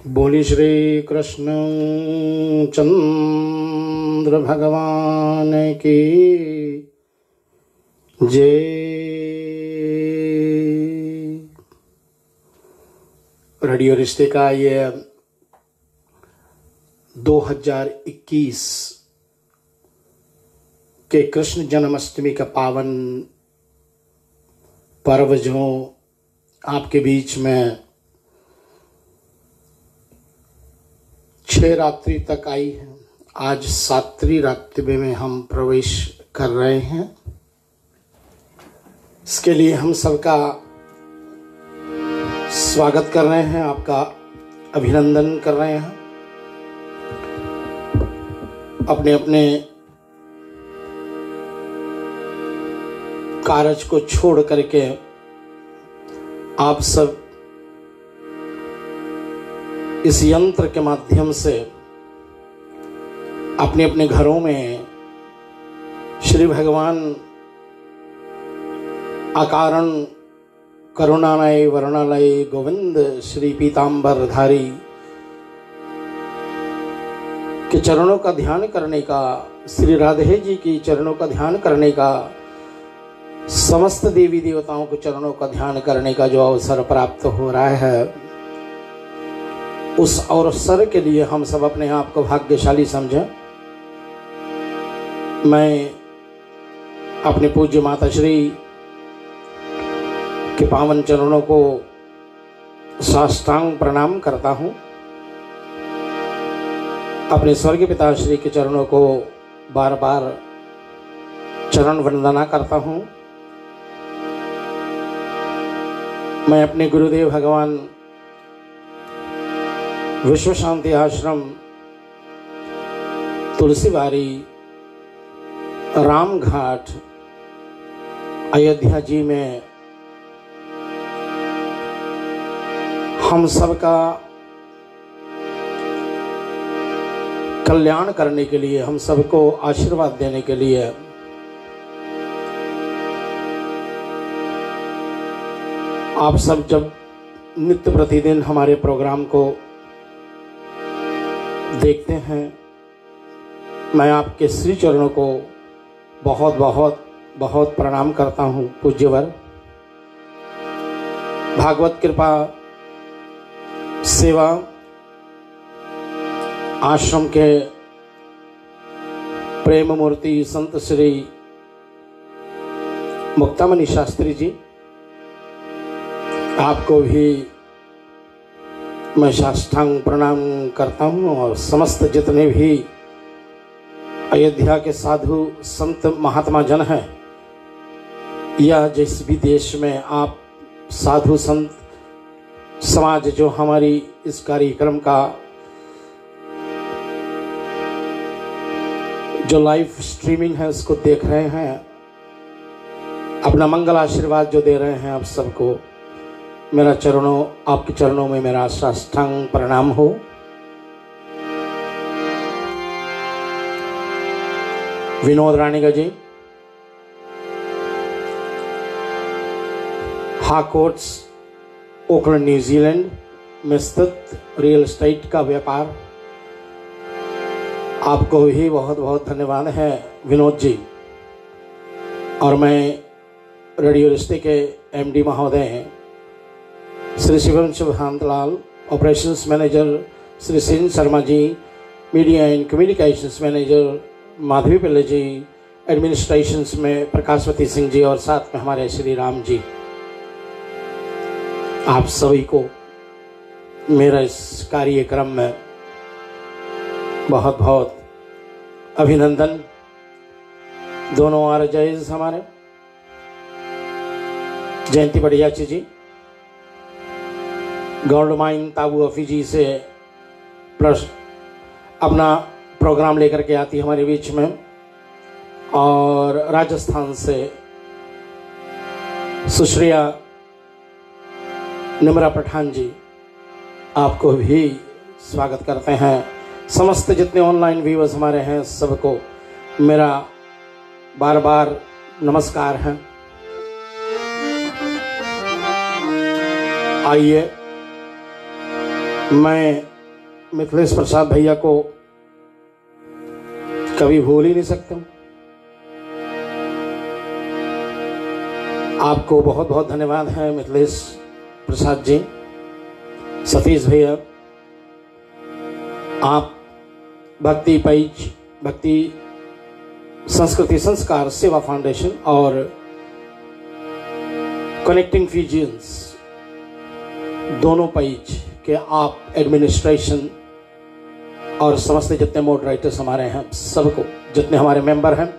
बोली श्री कृष्ण चंद्र भगवान की जय। रेडियो रिश्ते का ये 2021 के कृष्ण जन्माष्टमी का पावन पर्व जो आपके बीच में 6 रात्रि तक आई है, आज 7वीं रात्रि में हम प्रवेश कर रहे हैं। इसके लिए हम सबका स्वागत कर रहे हैं, आपका अभिनंदन कर रहे हैं। अपने अपने कार्य को छोड़ करके आप सब इस यंत्र के माध्यम से अपने अपने घरों में श्री भगवान अकारण करुणालय वरुणालय गोविंद श्री पीतांबरधारी के चरणों का ध्यान करने का, श्री राधे जी की चरणों का ध्यान करने का, समस्त देवी देवताओं के चरणों का ध्यान करने का जो अवसर प्राप्त हो रहा है, उस अवसर के लिए हम सब अपने आप को भाग्यशाली समझें। मैं अपने पूज्य माता श्री के पावन चरणों को साष्टांग प्रणाम करता हूं। अपने स्वर्गीय पिता श्री के चरणों को बार बार चरण वंदना करता हूं। मैं अपने गुरुदेव भगवान विश्व शांति आश्रम तुलसीबारी रामघाट अयोध्या जी में हम सबका कल्याण करने के लिए, हम सबको आशीर्वाद देने के लिए आप सब जब नित्य प्रतिदिन हमारे प्रोग्राम को देखते हैं, मैं आपके श्री चरणों को बहुत बहुत बहुत प्रणाम करता हूं। पूज्यवर भागवत कृपा सेवा आश्रम के प्रेम मूर्ति संत श्री मुक्तामणि शास्त्री जी, आपको भी मैं साष्टांग प्रणाम करता हूँ। और समस्त जितने भी अयोध्या के साधु संत महात्मा जन हैं, या जिस भी देश में आप साधु संत समाज जो हमारी इस कार्यक्रम का जो लाइव स्ट्रीमिंग है उसको देख रहे हैं, अपना मंगल आशीर्वाद जो दे रहे हैं, आप सबको मेरा आपके चरणों में मेरा साष्टांग प्रणाम हो। विनोद राणीगा जी, हाकोट्स ओकलैंड न्यूजीलैंड में स्थित रियल एस्टेट का व्यापार, आपको भी बहुत बहुत धन्यवाद है विनोद जी। और मैं रेडियो रिश्ते के एमडी महोदय Shri Shivam Shubhantlal, operations manager Shri Singh Sharma ji, media and communications manager Madhavi Pillai ji, administrations में प्रकाशवती सिंह जी, और साथ में हमारे श्री राम जी, आप सभी को मेरा इस कार्यक्रम में बहुत बहुत अभिनंदन। दोनों आरजेज हमारे जयंती बढ़ियाची जी, गोल्ड माइन ताबू अफीजी से प्लस अपना प्रोग्राम लेकर के आती है हमारे बीच में, और राजस्थान से सुश्रिया निमरा पठान जी, आपको भी स्वागत करते हैं। समस्त जितने ऑनलाइन व्यूअर्स हमारे हैं सबको मेरा बार बार नमस्कार है। आइए मैं मिथिलेश प्रसाद भैया को कभी भूल ही नहीं सकता हूं। आपको बहुत बहुत धन्यवाद है मिथिलेश प्रसाद जी, सतीश भैया। आप भक्ति पैज, भक्ति संस्कृति संस्कार सेवा फाउंडेशन और कनेक्टिंग फ्यूजियंस दोनों पेज के आप एडमिनिस्ट्रेशन और समस्त जितने मॉडरेटर्स हमारे हैं, सबको, जितने हमारे मेंबर हैं,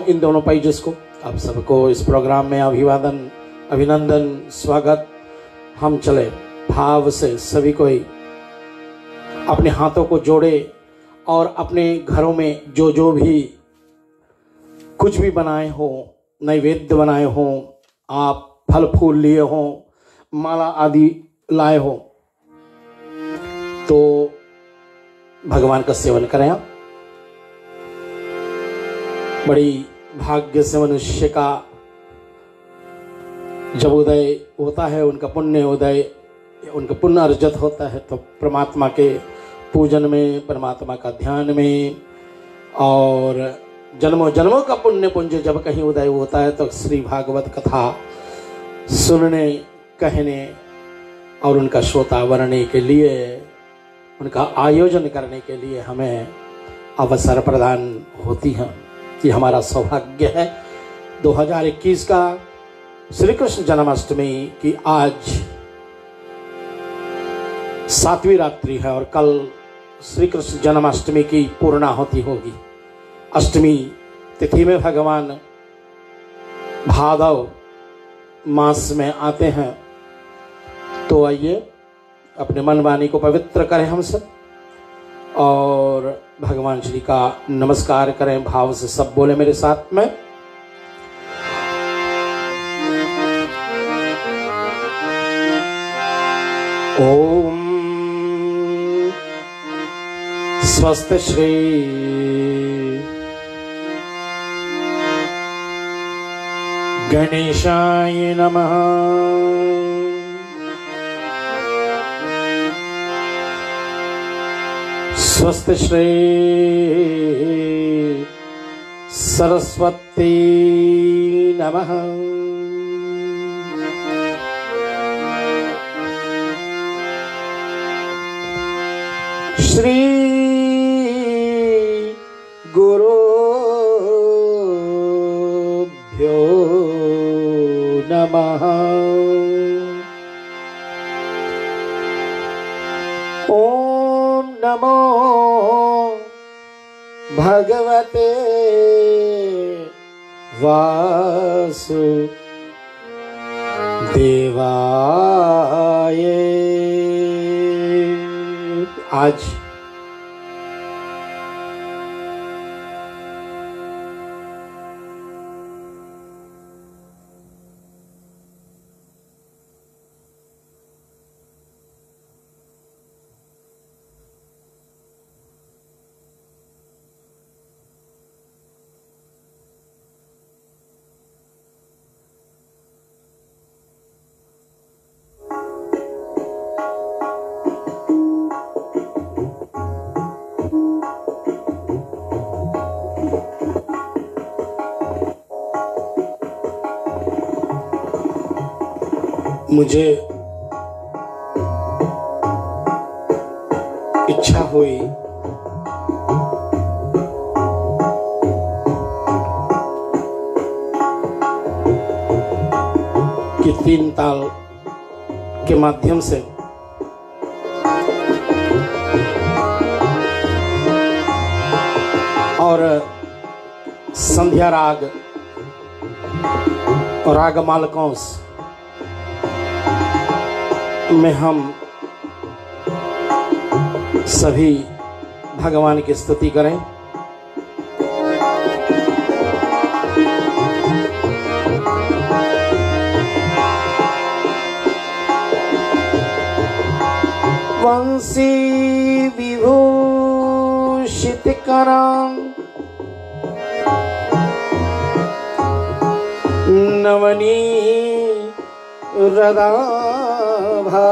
इन दोनों पेजेस को, आप सबको इस प्रोग्राम में अभिवादन, अभिनंदन, स्वागत। हम चले भाव से सभी कोई अपने हाथों को जोड़े और अपने घरों में जो भी कुछ भी बनाए हो, नैवेद्य बनाए हो, आप फल फूल लिए हो, माला आदि लाए हो, तो भगवान का सेवन करें। आप बड़ी भाग्य से मनुष्य का जब उदय होता है, उनका पुण्य अर्जित होता है, तो परमात्मा के पूजन में, परमात्मा का ध्यान में और जन्मों जन्मों का पुण्य पुंज जब कहीं उदय होता है, तो श्री भागवत कथा सुनने, कहने और उनका श्रोतावरणे के लिए, उनका आयोजन करने के लिए हमें अवसर प्रदान होती है। ये हमारा सौभाग्य है। 2021 का श्री कृष्ण जन्माष्टमी की आज 7वीं रात्रि है और कल श्री कृष्ण जन्माष्टमी की पूर्णाहुति होगी। अष्टमी तिथि में भगवान भादव मास में आते हैं। तो आइए अपने मन वाणी को पवित्र करें हम सब और भगवान श्री का नमस्कार करें भाव से। सब बोले मेरे साथ में, ओम स्वस्ति श्री गणेशाय नमः। स्वस्ति श्री सरस्वती नमः। श्री गुरुभ्यो नमः। ओम नमो भगवते वासुदेवाय। आज मुझे इच्छा हुई कि 3 ताल के माध्यम से और संध्या राग और राग मालकों में हम सभी भगवान की स्तुति करें। वंशी विभूषित करां नवनी रदाभा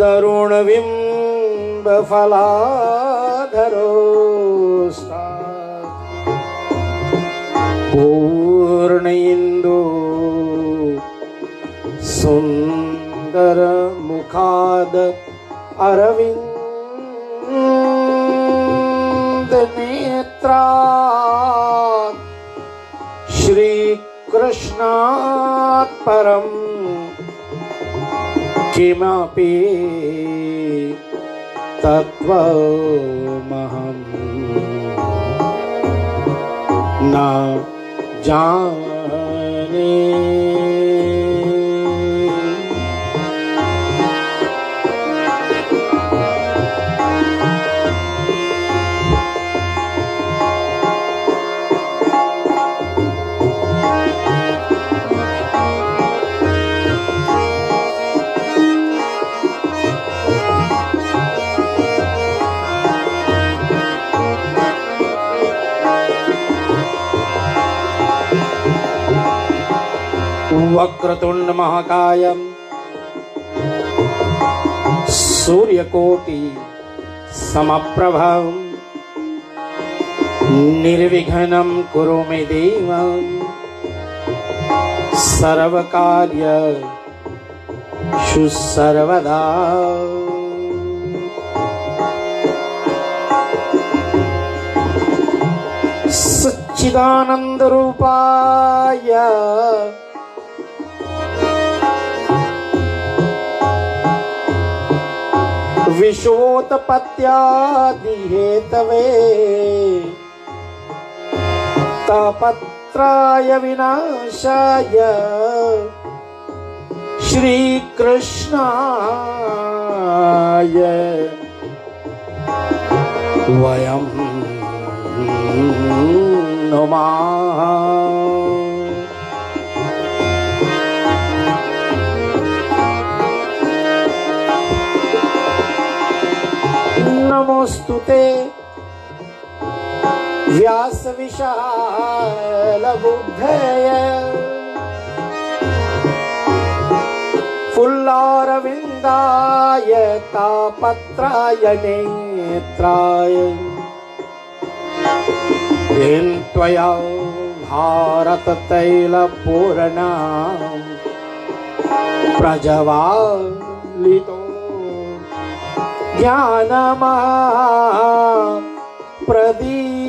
दरुणबिम्बफलाधरोऽस्ता पूर्ण इंदु सुंदर मुखाद अरविंद नेत्रा श्री कृष्णात् परम किमपि तत्त्वमहं न जाने। वक्रतुंड महाकायम सूर्यकोटि समप्रभं निर्विघ्नं कुरु मे देव सर्वकार्येषु सर्वदा। सच्चिदानंद रूपाय विश्वोत्पत्त्यादि हेतवे तापत्रय विनाशाय श्री कृष्णाय वयं नमः। नमोस्तुते व्यास विशाल बुद्धय फुल्लारविन्दाय तापत्राय नेत्राय येन त्वया भारत तैलपूर्णा प्रज्वालितो ज्ञानमा प्रदीपः।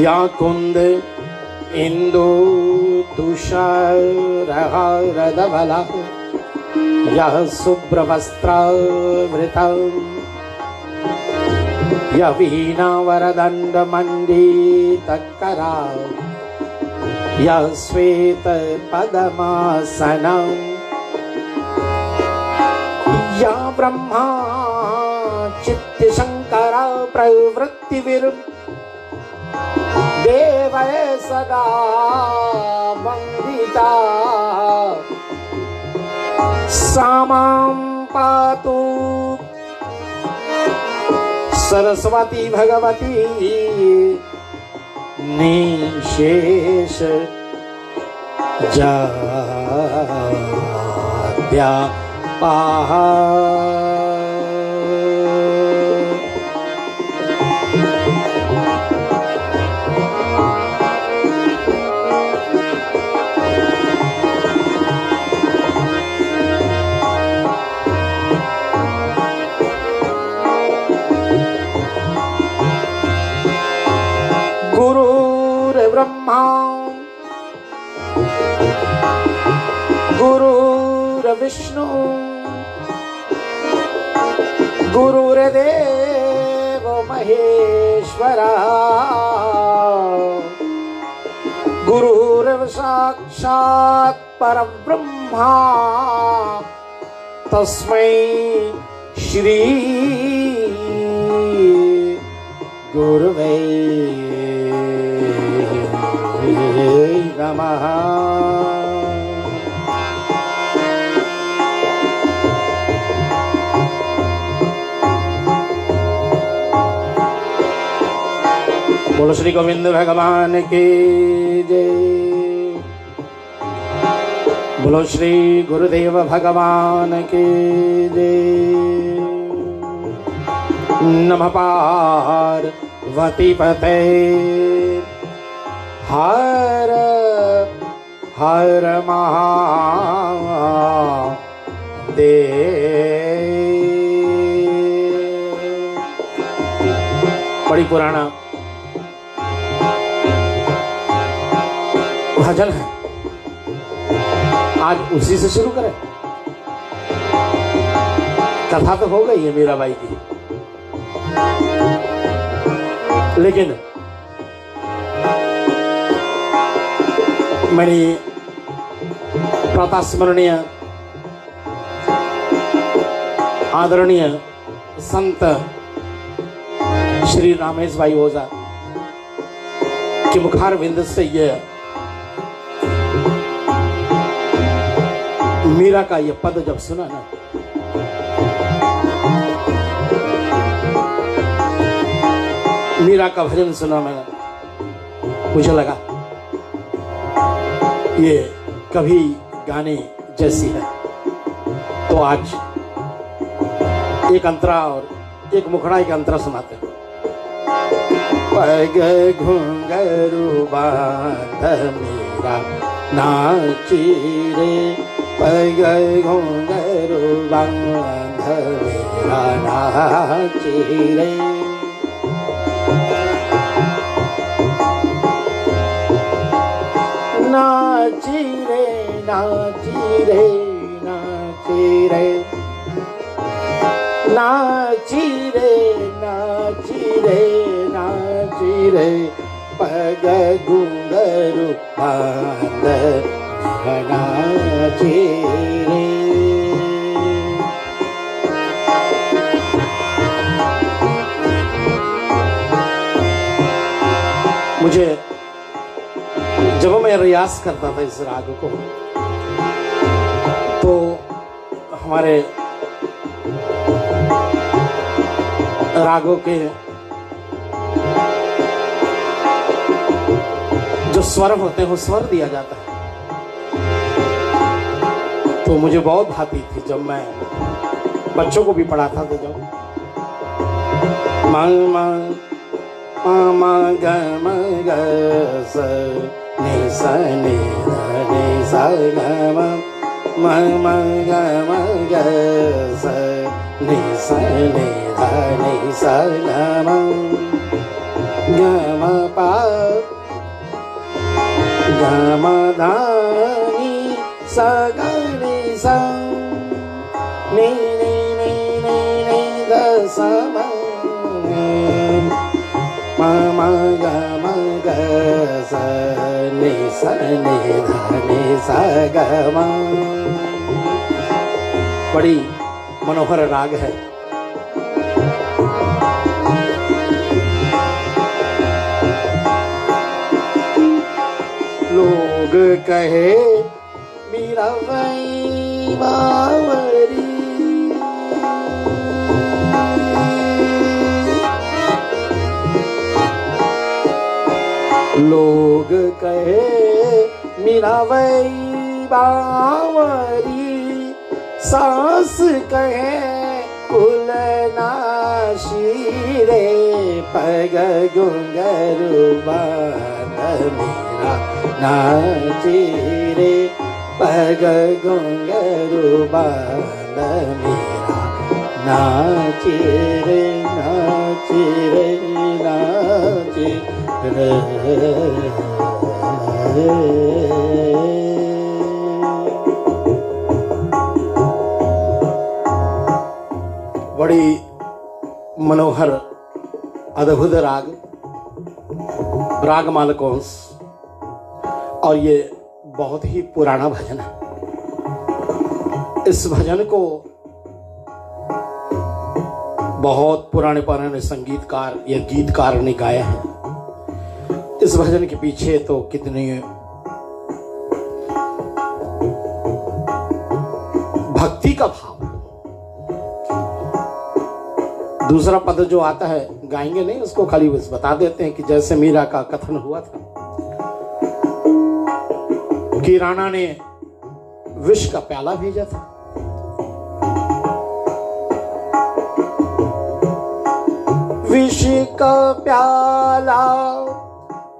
या कुंद इंदु तुषारहारधवला यः शुभ्रवस्त्रावृतं यः वीणावरदण्डमण्डितकरा यः श्वेतपद्मासनं या ब्रह्मा चित्तशङ्करा प्रवृत्तिर्देवै सदा वन्दिता सामां पातु सरस्वती भगवती निशेष जाद्यापाहा। गुरुर्ब्रह्मा गुरुर्विष्णु गुरुर्देव महेश्वरा गुरुर्व साक्षात् परब्रह्मा तस्मै श्री गुरुवे नमः। बोलो श्री गोविंद भगवान की जय। बोलो श्री गुरुदेव भगवान की जय। नमः पार्वती पते हर हर महादेव। बड़ी पुराना भजन है, आज उसी से शुरू करें। कथा तो हो गई है मीराबाई की, लेकिन मेरी प्रातःस्मरणीय आदरणीय संत श्री रामेश भाई ओझा के मुखार विंद से ये मीरा का ये पद जब सुना ना, मीरा का भजन सुना मैंने, मुझे लगा ये कभी गाने जैसी है। तो आज एक अंतरा और एक मुखड़ा एक अंतरा सुनाते हैं। पग घुंघरू बांध मीरा नाची रे, पग घुंघरू बांध मीरा नाची रे। नाची रे नाची रे नाची रे, नाची रे नाची रे नाची रे, पग घुंघरू बांध नाची रे। मुझे जब मैं रियाज करता था इस राग को, तो हमारे रागों के जो स्वर होते हैं वो स्वर दिया जाता है, तो मुझे बहुत भाती थी जब मैं बच्चों को भी पढ़ाता था। जब मां मां मा ग म ग स नि स नि ध नि स ग म म म ग म ग स नि स नि ध नि स ग म ग म प ग म ध नि स ग नि स नि नि नि नि नि ध स म म म ग म ग स नि स नि ध नि स ग म। बड़ी मनोहर राग है। लोग कहे मीराबाई बावरी, लोग कहे मीराबाई बावरी, सास कहे कुलनाशी रे, पग घुंघरू बांध मीरा नाची रे, पग घुंघरू बांध मीरा नाची रे नाची रे नाची रे। बड़ी मनोहर अद्भुत राग, राग मालकोंस, और ये बहुत ही पुराना भजन है। इस भजन को बहुत पुराने पुराने संगीतकार या गीतकार ने गाया है। इस भजन के पीछे तो कितनी भक्ति का भाव। दूसरा पद जो आता है गाएंगे नहीं, उसको खाली बस बता देते हैं कि जैसे मीरा का कथन हुआ था कि राणा ने विष का प्याला भेजा था। विष का प्याला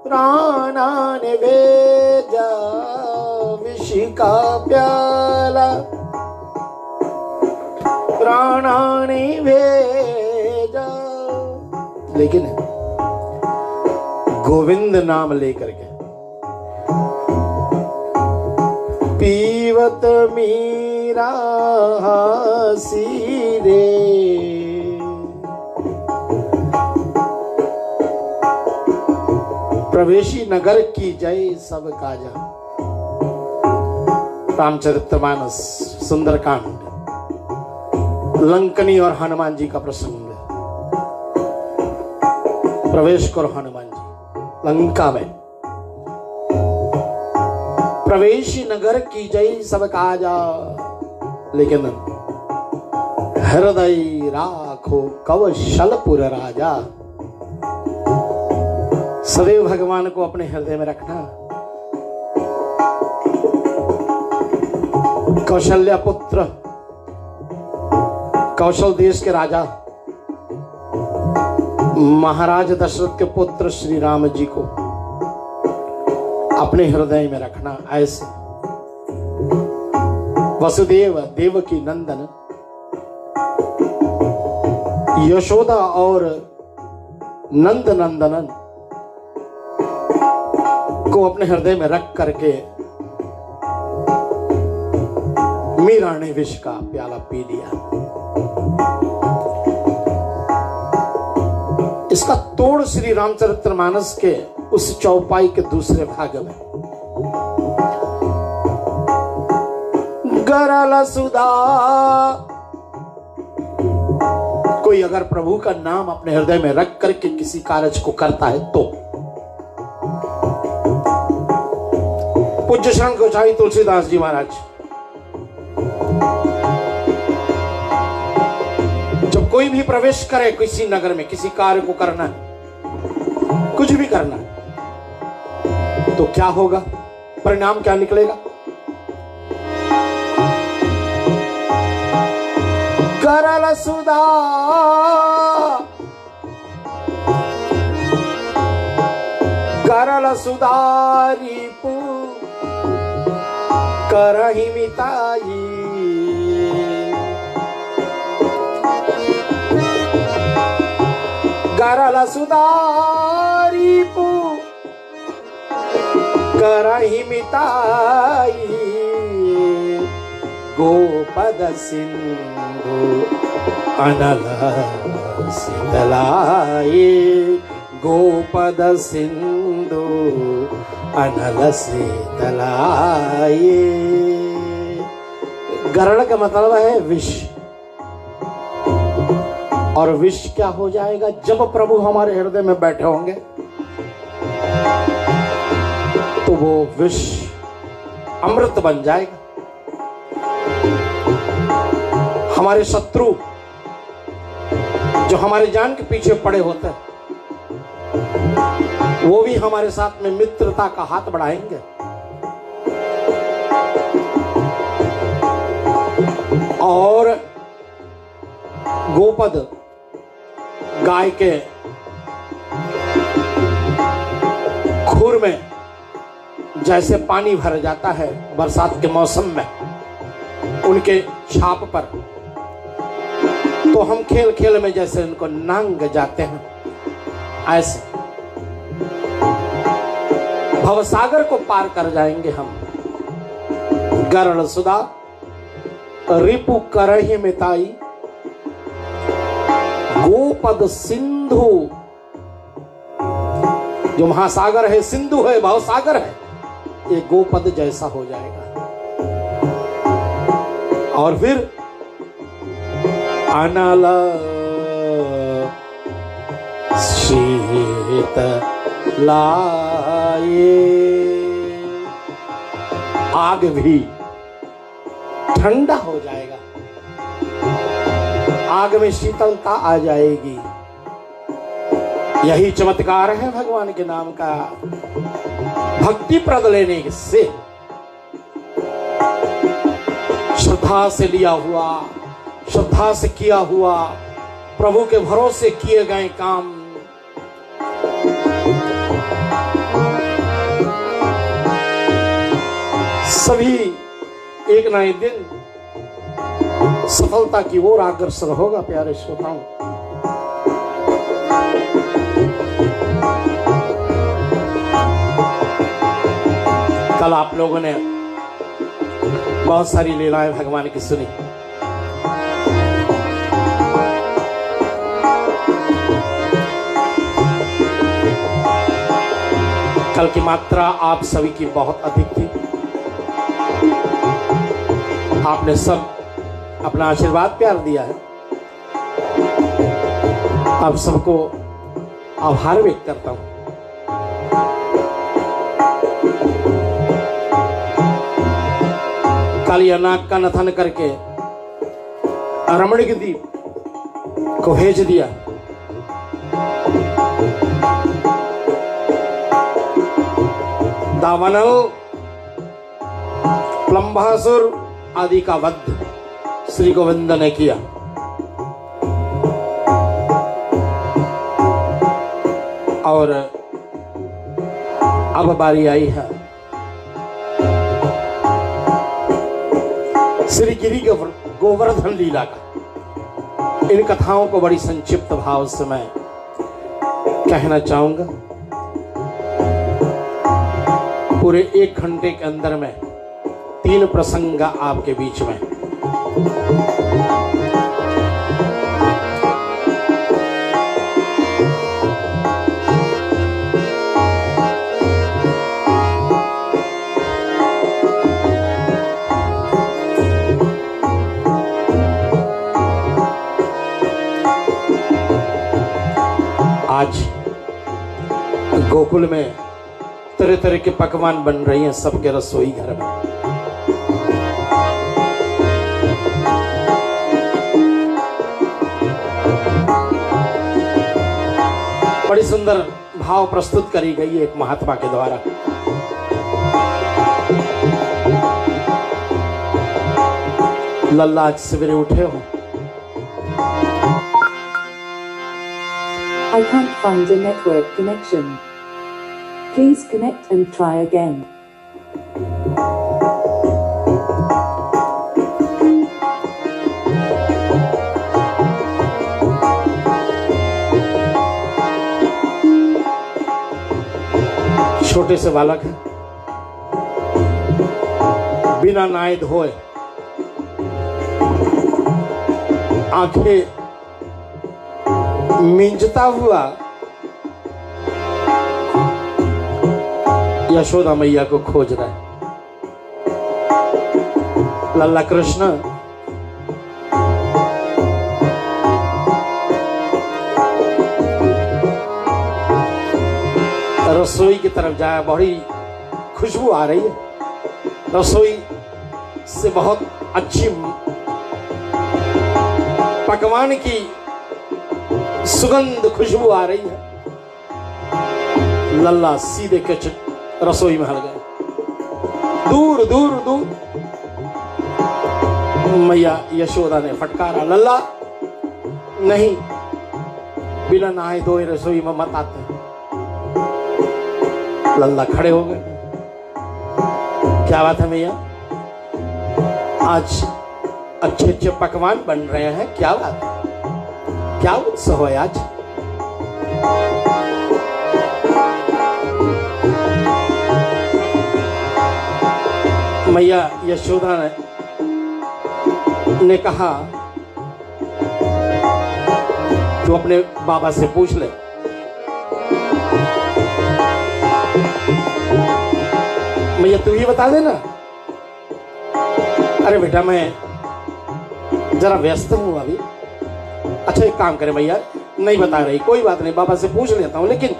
राणा ने भेजा, विष का प्याला राणा ने भेजा, लेकिन गोविंद नाम लेकर के पीवत मीरा हंसी रे। प्रवेशी नगर की जय सब काजा। रामचरितमानस सुंदरकांड, लंकनी और हनुमान जी का प्रसंग। प्रवेश करो हनुमान जी लंका में। प्रवेशी नगर की जय सब काजा, लेकिन हृदय राखो कौशलपुर राजा। सदैव भगवान को अपने हृदय में रखना। कौशल्या पुत्र, कौशल देश के राजा महाराज दशरथ के पुत्र श्री राम जी को अपने हृदय में रखना। ऐसे वसुदेव देवकी नंदन, यशोदा और नंद नंदनन को अपने हृदय में रख करके मीरा ने विष का प्याला पी लिया। इसका तोड़ श्री रामचरितमानस के उस चौपाई के दूसरे भाग में। गरल सुधा, कोई अगर प्रभु का नाम अपने हृदय में रख करके किसी कार्य को करता है तो पूज्य शरण गोसाई तुलसीदास जी महाराज, जब कोई भी प्रवेश करे किसी नगर में, किसी कार्य को करना है, कुछ भी करना है, तो क्या होगा, परिणाम क्या निकलेगा? करल सुधा करल सुधारी पू करहि मिताई। करल सुधारी पू करहि मिताई। गोपद सिंधु अनल शीतलाये। गोपद सिंधु अनल शीतलाये। गरण का मतलब है विष, और विष क्या हो जाएगा जब प्रभु हमारे हृदय में बैठे होंगे, तो वो विष अमृत बन जाएगा। हमारे शत्रु जो हमारे जान के पीछे पड़े होते हैं, वो भी हमारे साथ में मित्रता का हाथ बढ़ाएंगे। और गोपद गाय के खुर में जैसे पानी भर जाता है बरसात के मौसम में उनके छाप पर, तो हम खेल खेल में जैसे उनको नांग जाते हैं, ऐसे भवसागर को पार कर जाएंगे हम। गरण सुधा रिपु करहि मिताई। गोपद सिंधु, जो महासागर है, सिंधु है, भवसागर है, ये गोपद जैसा हो जाएगा। और फिर अनल शीत लाए। आग भी ठंडा हो जाएगा। आग में शीतलता आ जाएगी। यही चमत्कार है भगवान के नाम का। भक्ति प्रद लेने से, श्रद्धा से लिया हुआ, श्रद्धा से किया हुआ, प्रभु के भरोसे किए गए काम सभी एक ना एक दिन सफलता की ओर अग्रसर होगा। प्यारे श्रोताओं, कल आप लोगों ने बहुत सारी लीलाएं भगवान की सुनी। कल की मात्रा आप सभी की बहुत अधिक थी। आपने सब अपना आशीर्वाद प्यार दिया है। आप सबको आभार व्यक्त करता हूं। कालिया नाग का नथन करके रमणीक द्वीप को भेज दिया। दावानल, प्लम्भासुर आदि का वध श्री गोविंद ने किया। और अब बारी आई है श्री गिरि गोवर्धन लीला का। इन कथाओं को बड़ी संक्षिप्त भाव से मैं कहना चाहूंगा। पूरे 1 घंटे के अंदर में 3 प्रसंग आपके बीच में। आज गोकुल में तरह तरह के पकवान बन रही हैं सबके रसोई घर में। बड़ी सुंदर भाव प्रस्तुत करी गई है एक महात्मा के द्वारा। लल्ला आज सवेरे उठे हो? I can't find a network connection. Please connect and try again. छोटे से बालक है, बिना नहाए धोए आंखें मिंजता हुआ यशोदा मैया को खोज रहा है। लल्ला कृष्ण रसोई की तरफ जाया। बड़ी खुशबू आ रही है, रसोई से बहुत अच्छी पकवान की सुगंध खुशबू आ रही है। लल्ला सीधे किचन रसोई में हल गए। दूर दूर दूर मैया यशोदा ने फटकारा, लल्ला नहीं, बिना नहाए धोए रसोई में मत आते। लल्ला खड़े हो गए। क्या बात है मैया, आज अच्छे अच्छे पकवान बन रहे हैं, क्या बात है, क्या उत्सव है आज? मैया यशोदा ने कहा तू अपने बाबा से पूछ ले। मैया तू ही बता देना। अरे बेटा मैं जरा व्यस्त हूं अभी। अच्छा एक काम करे मैया, नहीं बता रही, कोई बात नहीं, बाबा से पूछ लेता हूं, लेकिन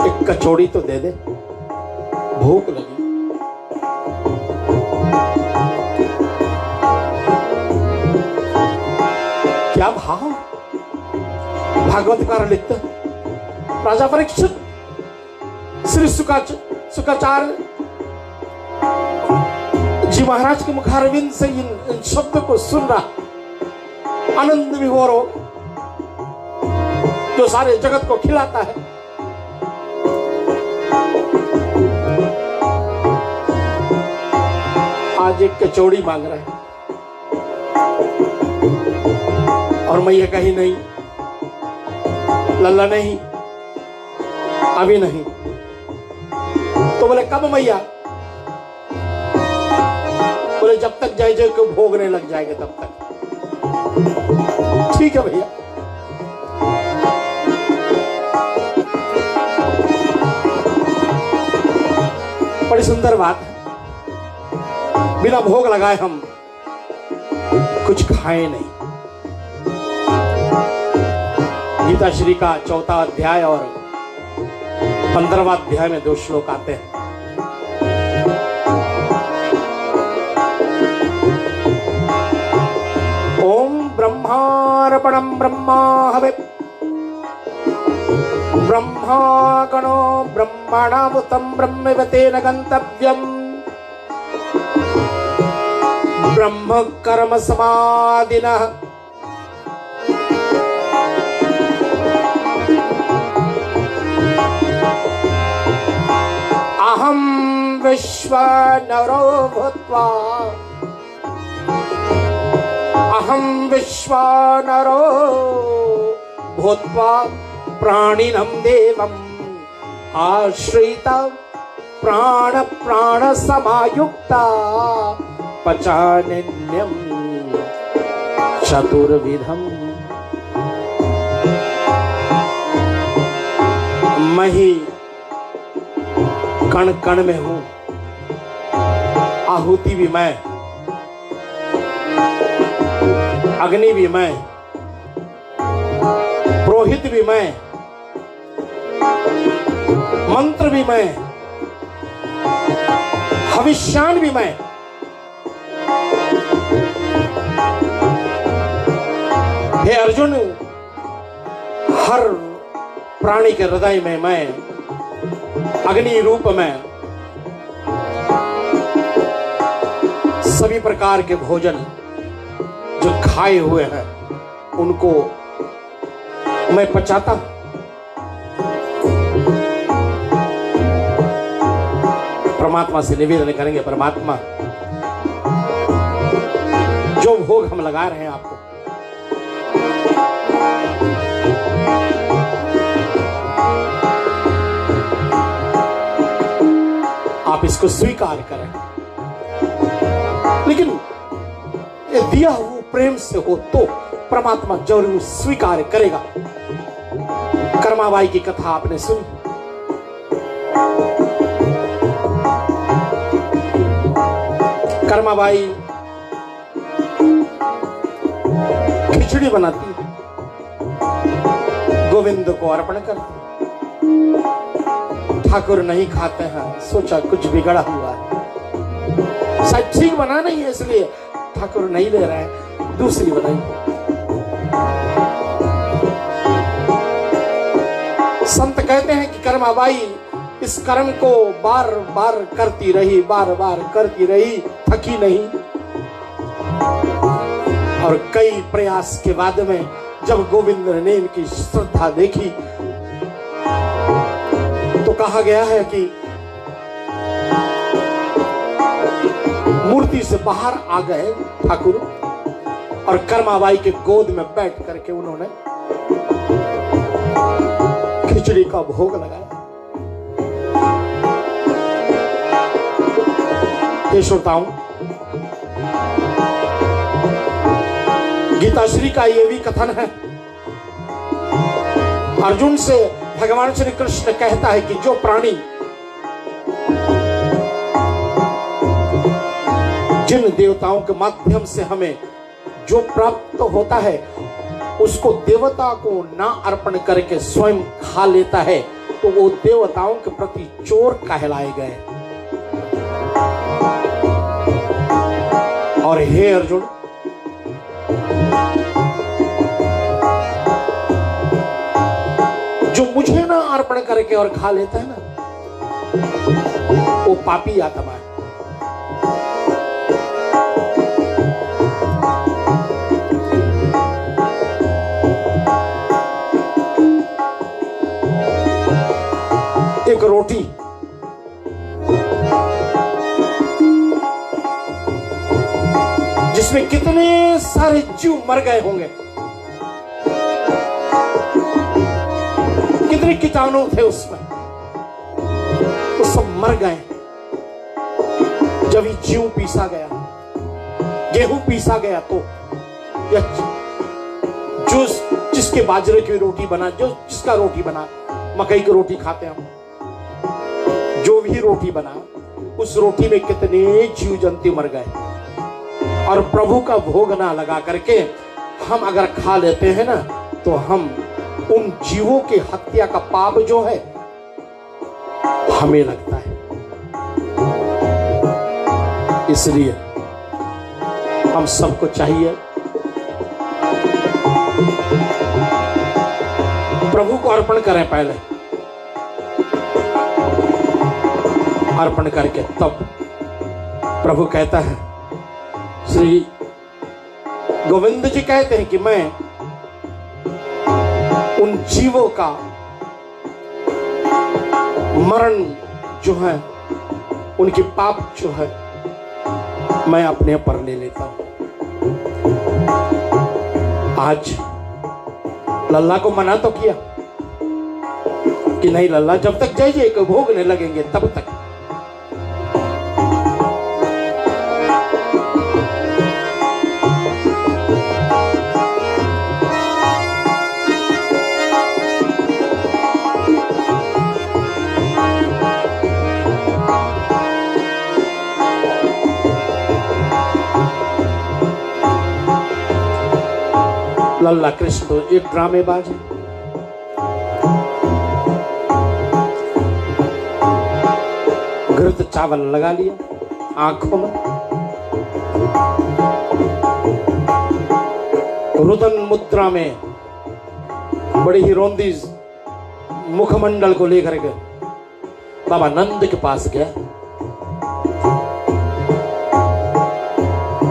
एक कचौड़ी तो दे दे, भूख लगी। क्या भाव। भागवत कार लिखते राजा परीक्षित श्री शुक्राचार्य जी महाराज के मुखारविंद से इन शब्द को सुन रहा, आनंद विभोर हो, जो सारे जगत को खिलाता है। आज एक कचौड़ी मांग रहा है और मैया कही नहीं, लल्ला नहीं, अभी नहीं। तो बोले कब मैया? बोले जब तक जय जय को भोगने लग जाएगा तब तक। ठीक है भैया। बड़ी सुंदर बात है, बिना भोग लगाए हम कुछ खाए नहीं। गीता श्री का 4वां अध्याय और 15वां अध्याय में 2 श्लोक आते हैं। ओम ब्रह्मार्पणं ब्रह्मा हवे ब्रह्मा गणो ब्रह्मणाभूतं ब्रह्मैव तेन गन्तव्यम् ब्रह्म कर्म समाधिनः अहं विश्वानरो भूत्वा प्राणिनं देवम् आश्रिता प्राण समायुक्ता पचान्यं चतुर्विधम्। मैं ही कण कण में हूं, आहुति भी मैं, अग्नि भी मैं, पुरोहित भी मैं, मंत्र भी मैं, हविष्यान भी मैं। हे अर्जुन, हर प्राणी के हृदय में मैं अग्नि रूप में सभी प्रकार के भोजन जो खाए हुए हैं उनको मैं पचाता हूं। परमात्मा से निवेदन करेंगे, परमात्मा जो भोग हम लगा रहे हैं आपको, आप इसको स्वीकार करें। लेकिन ये दिया हुआ प्रेम से हो तो परमात्मा जरूर स्वीकार करेगा। कर्माबाई की कथा आपने सुनी। कर्माबाई खिचड़ी बनाती, गोविंद को अर्पण करती। ठाकुर नहीं खाते हैं, सोचा कुछ बिगड़ा हुआ है, शायद ठीक बना नहीं है इसलिए ठाकुर नहीं ले रहे हैं, दूसरी बनाई। संत कहते हैं कि कर्माबाई इस कर्म को बार बार करती रही, बार बार करती रही, थकी नहीं। और कई प्रयास के बाद में जब गोविंद ने इनकी श्रद्धा देखी तो कहा गया है कि मूर्ति से बाहर आ गए ठाकुर और कर्माबाई के गोद में बैठ करके उन्होंने खिचड़ी का भोग लगाया। ये श्रोताओं, गीता श्री का ये भी कथन है। अर्जुन से भगवान श्री कृष्ण कहता है कि जो प्राणी जिन देवताओं के माध्यम से हमें जो प्राप्त होता है उसको देवता को ना अर्पण करके स्वयं खा लेता है तो वो देवताओं के प्रति चोर कहलाए गए। और हे अर्जुन, अर्पण करके और खा लेता है ना, वो पापी आत्मा है। एक रोटी जिसमें कितने सारे जीव मर गए होंगे, कितने कीटाणु थे उसमें, वो सब मर गए जब ये जीव पीसा गया, गेहूं पीसा गया तो, या जो जिसके बाजरे की रोटी बना, जो जिसका रोटी बना, मकई की रोटी खाते हैं हम, जो भी रोटी बना उस रोटी में कितने जीव जंतु मर गए। और प्रभु का भोग ना लगा करके हम अगर खा लेते हैं ना, तो हम उन जीवों की हत्या का पाप जो है हमें लगता है। इसलिए हम सबको चाहिए प्रभु को अर्पण करें, पहले अर्पण करके तब प्रभु कहता है, श्री गोविंद जी कहते हैं कि मैं उन जीवों का मरण जो है, उनकी पाप जो है, मैं अपने पर ले लेता हूं। आज लल्ला को मना तो किया कि नहीं लल्ला, जब तक जय जय को भोगने लगेंगे तब तक। लल्ला कृष्ण तो एक ड्रामेबाज है। घृत चावल लगा लिया आंखों में, रुदन मुद्रा में बड़ी ही रोंदी मुखमंडल को लेकर के बाबा नंद के पास गया।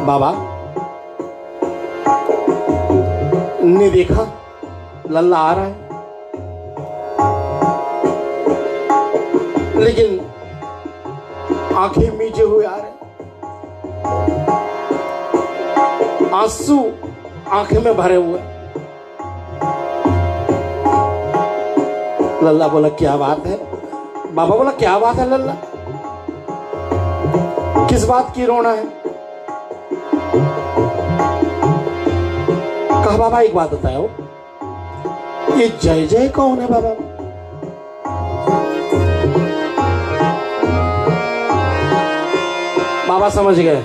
बाबा ने देखा लल्ला आ रहा है, लेकिन आंखें मीचे हुए आ रहे, आंसू आंखें में भरे हुए। लल्ला बोला क्या बात है? बाबा बोला क्या बात है लल्ला, किस बात की रोना है? कहा बाबा एक बात बताओ, ये जय जय कौन है बाबा? बाबा समझ गए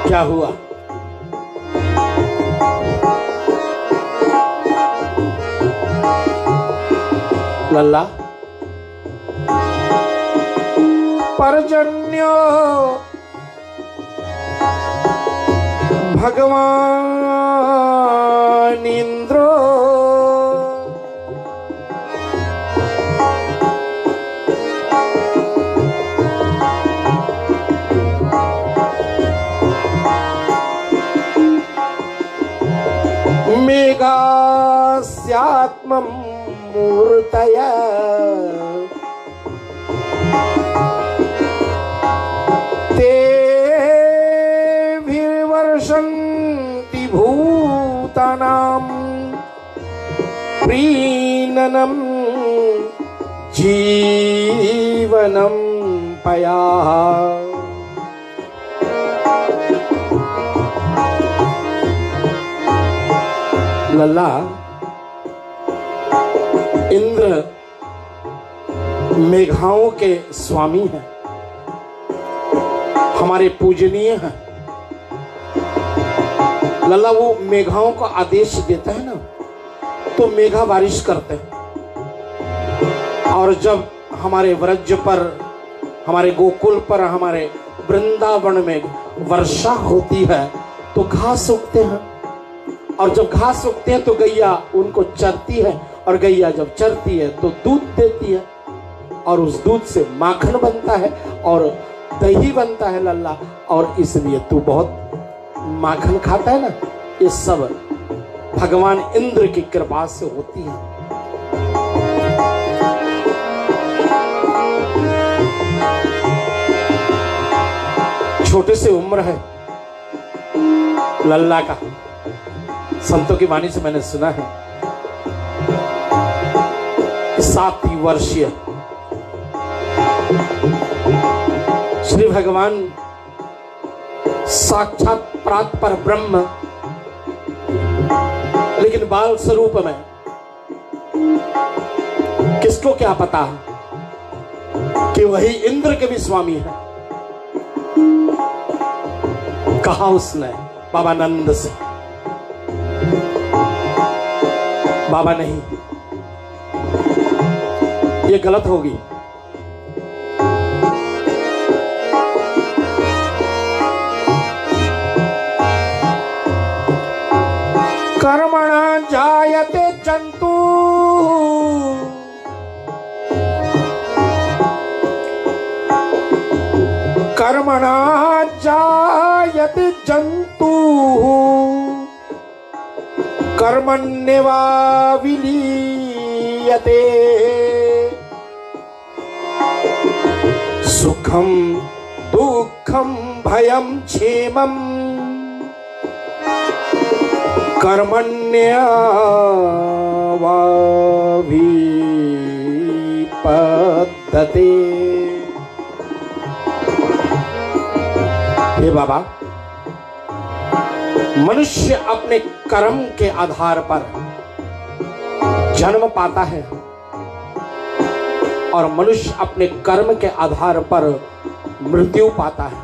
क्या हुआ। लल्ला पर्जन्यो भगवान इंद्रो मेघास्यात्मं मूर्तया तेभिर्वर्षन्ति भूतानां प्रीणनं जीवनं पयाः। लल्ला इंद्र मेघाओं के स्वामी हैं, हमारे पूजनीय हैं। लल्ला वो मेघाओं को आदेश देता है ना, तो मेघा बारिश करते हैं। और जब हमारे व्रज पर, हमारे गोकुल पर, हमारे वृंदावन में वर्षा होती है तो घास उगते हैं, और जब घास उगते हैं तो गैया उनको चरती है और गैया जब चरती है तो दूध देती है और उस दूध से माखन बनता है और दही बनता है लल्ला, और इसलिए तू बहुत माखन खाता है ना। ये सब भगवान इंद्र की कृपा से होती है। छोटे से उम्र है लल्ला का, संतों की वाणी से मैंने सुना है 7 वर्षीय श्री भगवान साक्षात परात्पर ब्रह्म, लेकिन बाल स्वरूप में किसको क्या पता कि वही इंद्र के भी स्वामी है। कहा उसने बाबा नंद से, बाबा नहीं, ये गलत होगी। कर्मणा जायते जंतु कर्मणा जायते जंतु कर्मण्येवा विलीयते सुखम दुःखम भयं क्षेमं कर्मण्येवाभिपद्यते। हे बाबा, मनुष्य अपने कर्म के आधार पर जन्म पाता है और मनुष्य अपने कर्म के आधार पर मृत्यु पाता है,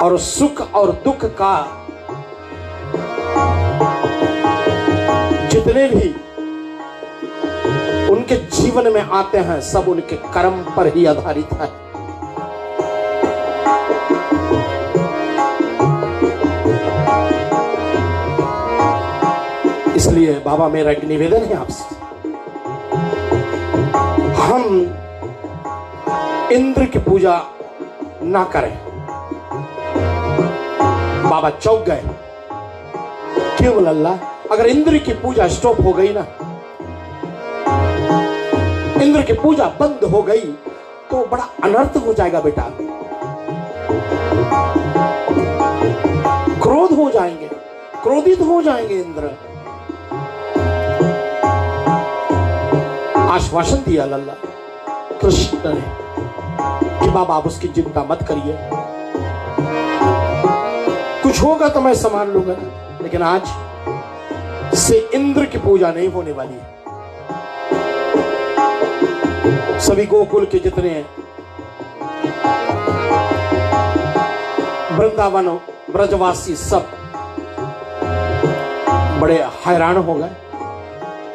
और सुख और दुख का जितने भी उनके जीवन में आते हैं सब उनके कर्म पर ही आधारित है। इसलिए बाबा मेरा एक निवेदन है आपसे, हम इंद्र की पूजा ना करें। बाबा चौंक गए, क्यों लल्ला? अगर इंद्र की पूजा स्टॉप हो गई ना, इंद्र की पूजा बंद हो गई तो बड़ा अनर्थ हो जाएगा बेटा। क्रोध हो जाएंगे, क्रोधित हो जाएंगे इंद्र। आश्वासन दिया लल्ला कृष्ण ने कि बाबा आप उसकी चिंता मत करिए, कुछ होगा तो मैं संभाल लूंगा, लेकिन आज से इंद्र की पूजा नहीं होने वाली है। सभी गोकुल के जितने वृंदावन ब्रजवासी सब बड़े हैरान हो गए।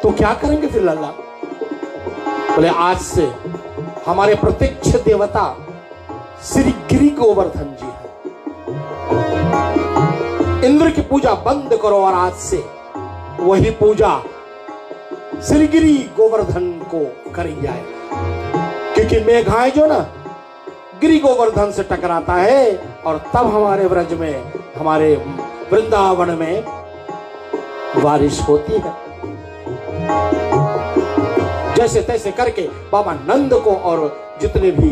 तो क्या करेंगे फिर लल्ला? बोले आज से हमारे प्रत्यक्ष देवता श्री गिरि गोवर्धन जी हैं, इंद्र की पूजा बंद करो और आज से वही पूजा श्री गिरि गोवर्धन को करी जाए, क्योंकि मेघाएं जो ना गिरि गोवर्धन से टकराता है और तब हमारे ब्रज में, हमारे वृंदावन में बारिश होती है। जैसे तैसे करके बाबा नंद को और जितने भी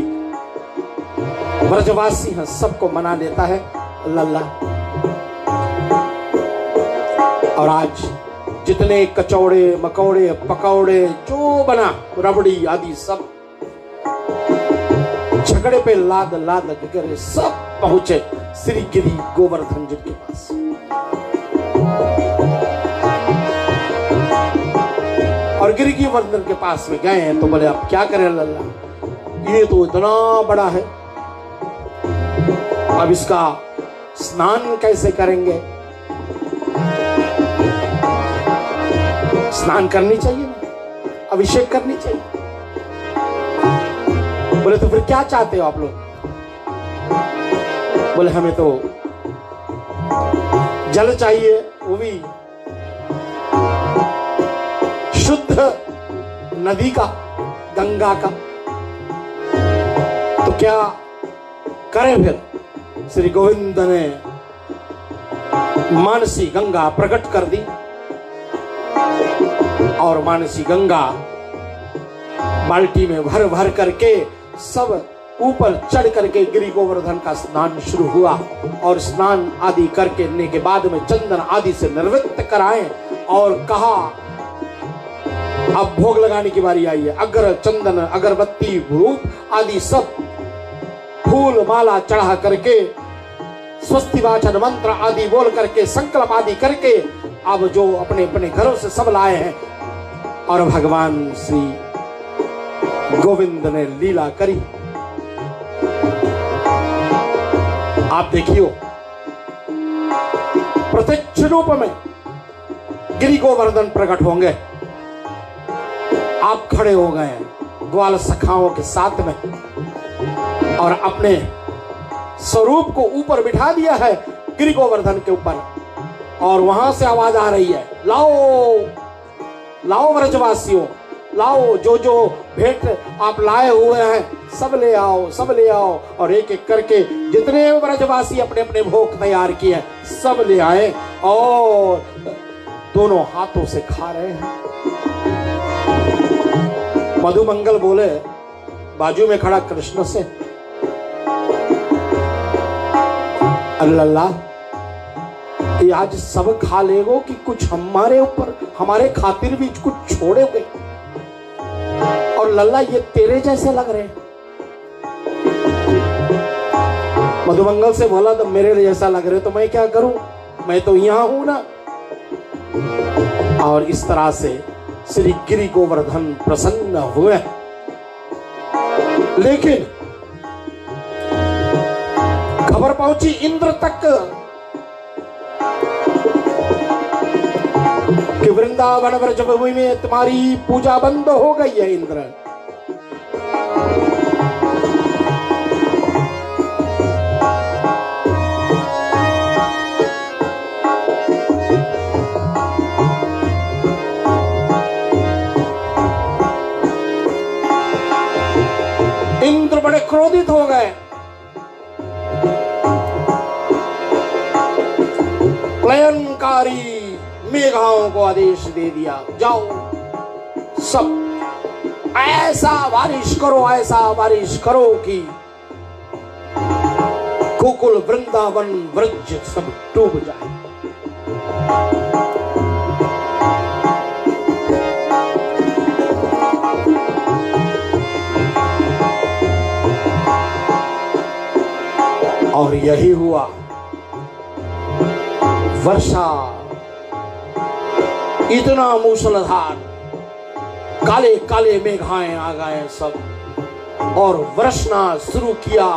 ब्रजवासी हैं सबको मना लेता है लल्ला। और आज जितने कचौड़े मकौड़े पकौड़े जो बना, रबड़ी आदि सब झगड़े पे लाद लाद करके सब पहुंचे श्री गिरि गोवर्धन जी के पास। और गिरि गोवर्धन के पास में गए हैं तो बोले अब क्या करें लल्ला, ये तो इतना बड़ा है, अब इसका स्नान कैसे करेंगे? स्नान करनी चाहिए ना, अभिषेक करनी चाहिए। बोले तो फिर क्या चाहते हो आप लोग? बोले हमें तो जल चाहिए, वो भी नदी का, गंगा का। तो क्या करें फिर? श्री गोविंद ने मानसी गंगा प्रकट कर दी और मानसी गंगा बाल्टी में भर भर करके सब ऊपर चढ़ करके गिरि गोवर्धन का स्नान शुरू हुआ। और स्नान आदि करने के बाद में चंदन आदि से निर्वृत्त कराएं और कहा अब भोग लगाने की बारी आई है। अगर चंदन, अगरबत्ती, धूप आदि सब फूल माला चढ़ा करके स्वस्ति वाचन मंत्र आदि बोल करके संकल्प आदि करके अब जो अपने अपने घरों से सब लाए हैं और भगवान श्री गोविंद ने लीला करी। आप देखियो प्रत्यक्ष रूप में गिरि गोवर्धन प्रकट होंगे। आप खड़े हो गए हैं ग्वाल सखाओं के साथ में और अपने स्वरूप को ऊपर बिठा दिया है गिरि गोवर्धन के ऊपर। और वहां से आवाज आ रही है, लाओ लाओ व्रजवासियों, लाओ जो जो भेंट आप लाए हुए हैं सब ले आओ, सब ले आओ। और एक एक करके जितने व्रजवासी अपने अपने भोग तैयार किए सब ले आए और दोनों हाथों से खा रहे हैं। मधुमंगल बोले बाजू में खड़ा कृष्ण से, अल्लाह ये आज सब खा लेगो कि कुछ हमारे ऊपर, हमारे खातिर भी कुछ छोड़ोगे? और लल्ला ये तेरे जैसे लग रहे हैं। मधुमंगल से बोला तो मेरे जैसा लग रहे तो मैं क्या करूं, मैं तो यहां हूं ना। और इस तरह से श्री गिरि गोवर्धन प्रसन्न हुए। लेकिन खबर पहुंची इंद्र तक कि वृंदावन व्रजभूमि में तुम्हारी पूजा बंद हो गई है। इंद्र इंद्र बड़े क्रोधित हो गए। प्रलयंकारी मेघाओं को आदेश दे दिया, जाओ सब ऐसा बारिश करो, ऐसा बारिश करो कि गोकुल वृंदावन व्रज सब डूब जाए। और यही हुआ। वर्षा इतना मूसलाधार, काले काले मेघाएं आ गए सब और वर्षना शुरू किया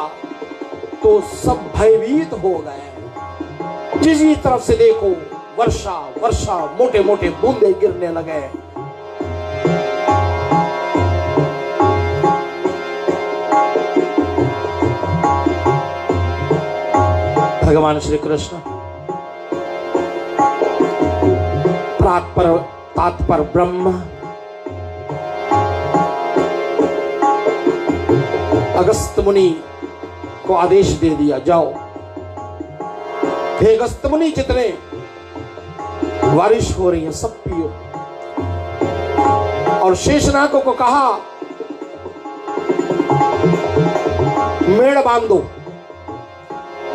तो सब भयभीत हो गए। जिस तरफ से देखो वर्षा वर्षा, मोटे मोटे बूंदे गिरने लगे। भगवान श्री कृष्ण तात्पर ब्रह्म अगस्त मुनि को आदेश दे दिया, जाओ हे अगस्त मुनि, जितने बारिश हो रही है सब पियो। और शेषनागों को कहा मेड़ बांधो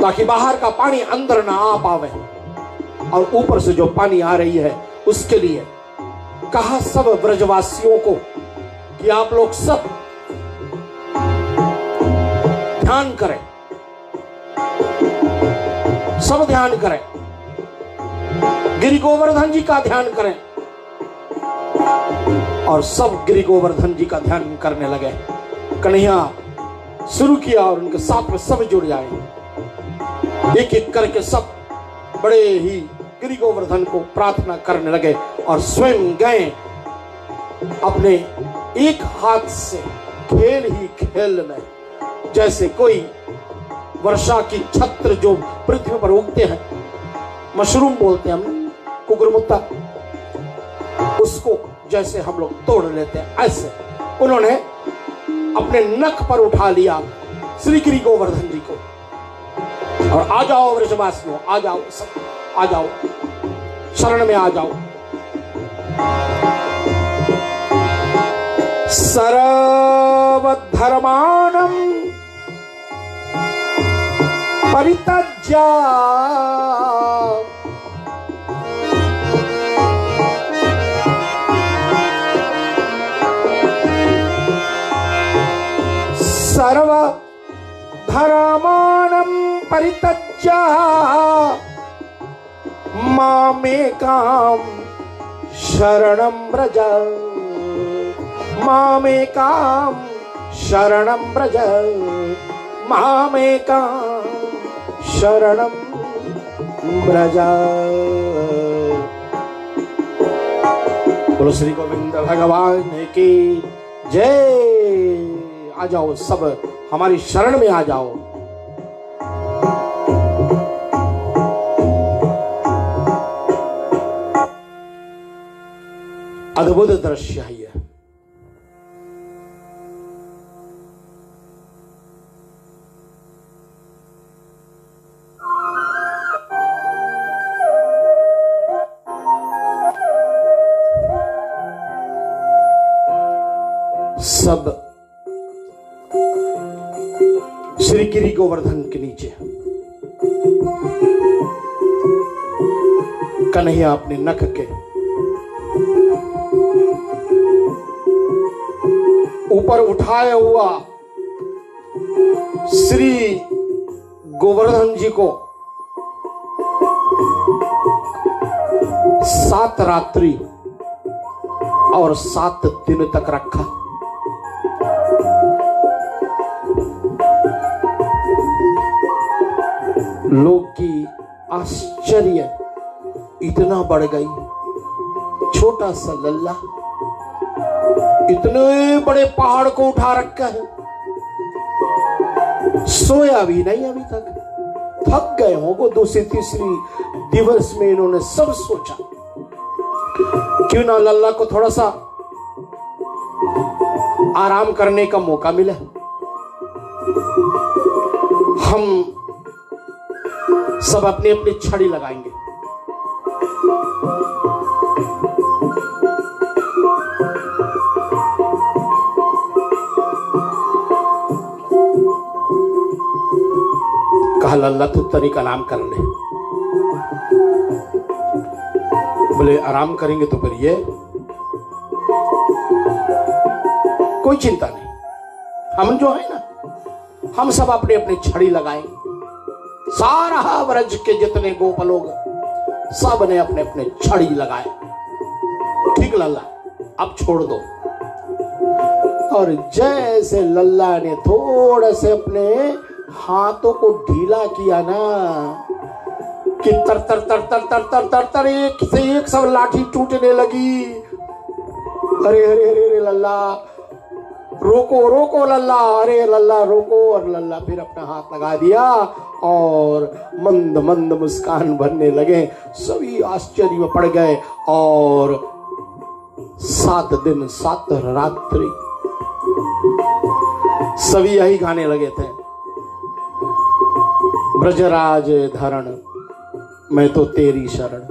ताकि बाहर का पानी अंदर ना आ पावे और ऊपर से जो पानी आ रही है उसके लिए कहा सब ब्रजवासियों को कि आप लोग सब ध्यान करें, सब ध्यान करें, गिरि गोवर्धन जी का ध्यान करें। और सब गिरि गोवर्धन जी का ध्यान करने लगे। कन्हैया शुरू किया और उनके साथ में सब जुड़ जाए। एक एक करके सब बड़े ही गिरि गोवर्धन को प्रार्थना करने लगे और स्वयं गए अपने एक हाथ से खेल ही खेल में, जैसे कोई वर्षा की छत्र जो पृथ्वी पर उगते हैं, मशरूम बोलते हैं हम, कुकुरमुत्ता, उसको जैसे हम लोग तोड़ लेते हैं, ऐसे उन्होंने अपने नख पर उठा लिया श्री गिरि गोवर्धन जी को। और आ जाओ व्रजवासियों, आ जाओ सब, आ जाओ शरण में आ जाओ। सर्वधर्माणं परित्यज्य सर्वधर्माणं परित्यज्य मामेकां शरणं व्रज, मामेकां शरणं व्रज, मामेकां शरणं व्रज। बोलो श्री गोविंद भगवान की जय। आ जाओ सब, हमारी शरण में आ जाओ। अद्भुत दृश्य है यह। सब श्री गिरि गोवर्धन के नीचे कन्हैया अपने नख के ऊपर उठाया हुआ श्री गोवर्धन जी को 7 रात्रि और 7 दिन तक रखा। लोग की आश्चर्य इतना बढ़ गई, छोटा सा लल्ला इतने बड़े पहाड़ को उठा रखा है, सोया भी नहीं अभी तक, थक गए होंगे। दूसरी तीसरी दिवस में इन्होंने सब सोचा क्यों ना लल्ला को थोड़ा सा आराम करने का मौका मिले। हम सब अपनी अपनी छड़ी लगाएंगे। कहा लल्ला तू तनिक आराम कर ले। बोले आराम करेंगे तो फिर ये कोई चिंता नहीं, हम जो है ना हम सब अपने अपने छड़ी लगाएंगे। सारा व्रज के जितने गोप लोग सब ने अपने अपने छड़ी लगाए। ठीक लल्ला अब छोड़ दो। और जैसे लल्ला ने थोड़े से अपने हाथों को ढीला किया ना कि तर तर तर तर तर तर तर तर एक से एक सब लाठी टूटने लगी। अरे अरे अरे अरे लल्ला रोको रोको लल्ला, अरे लल्ला रोको। और लल्ला फिर अपना हाथ लगा दिया और मंद मंद मुस्कान भरने लगे। सभी आश्चर्य में पड़ गए और 7 दिन 7 रात्रि सभी यही गाने लगे थे। ब्रजराज धरण मैं तो तेरी शरण,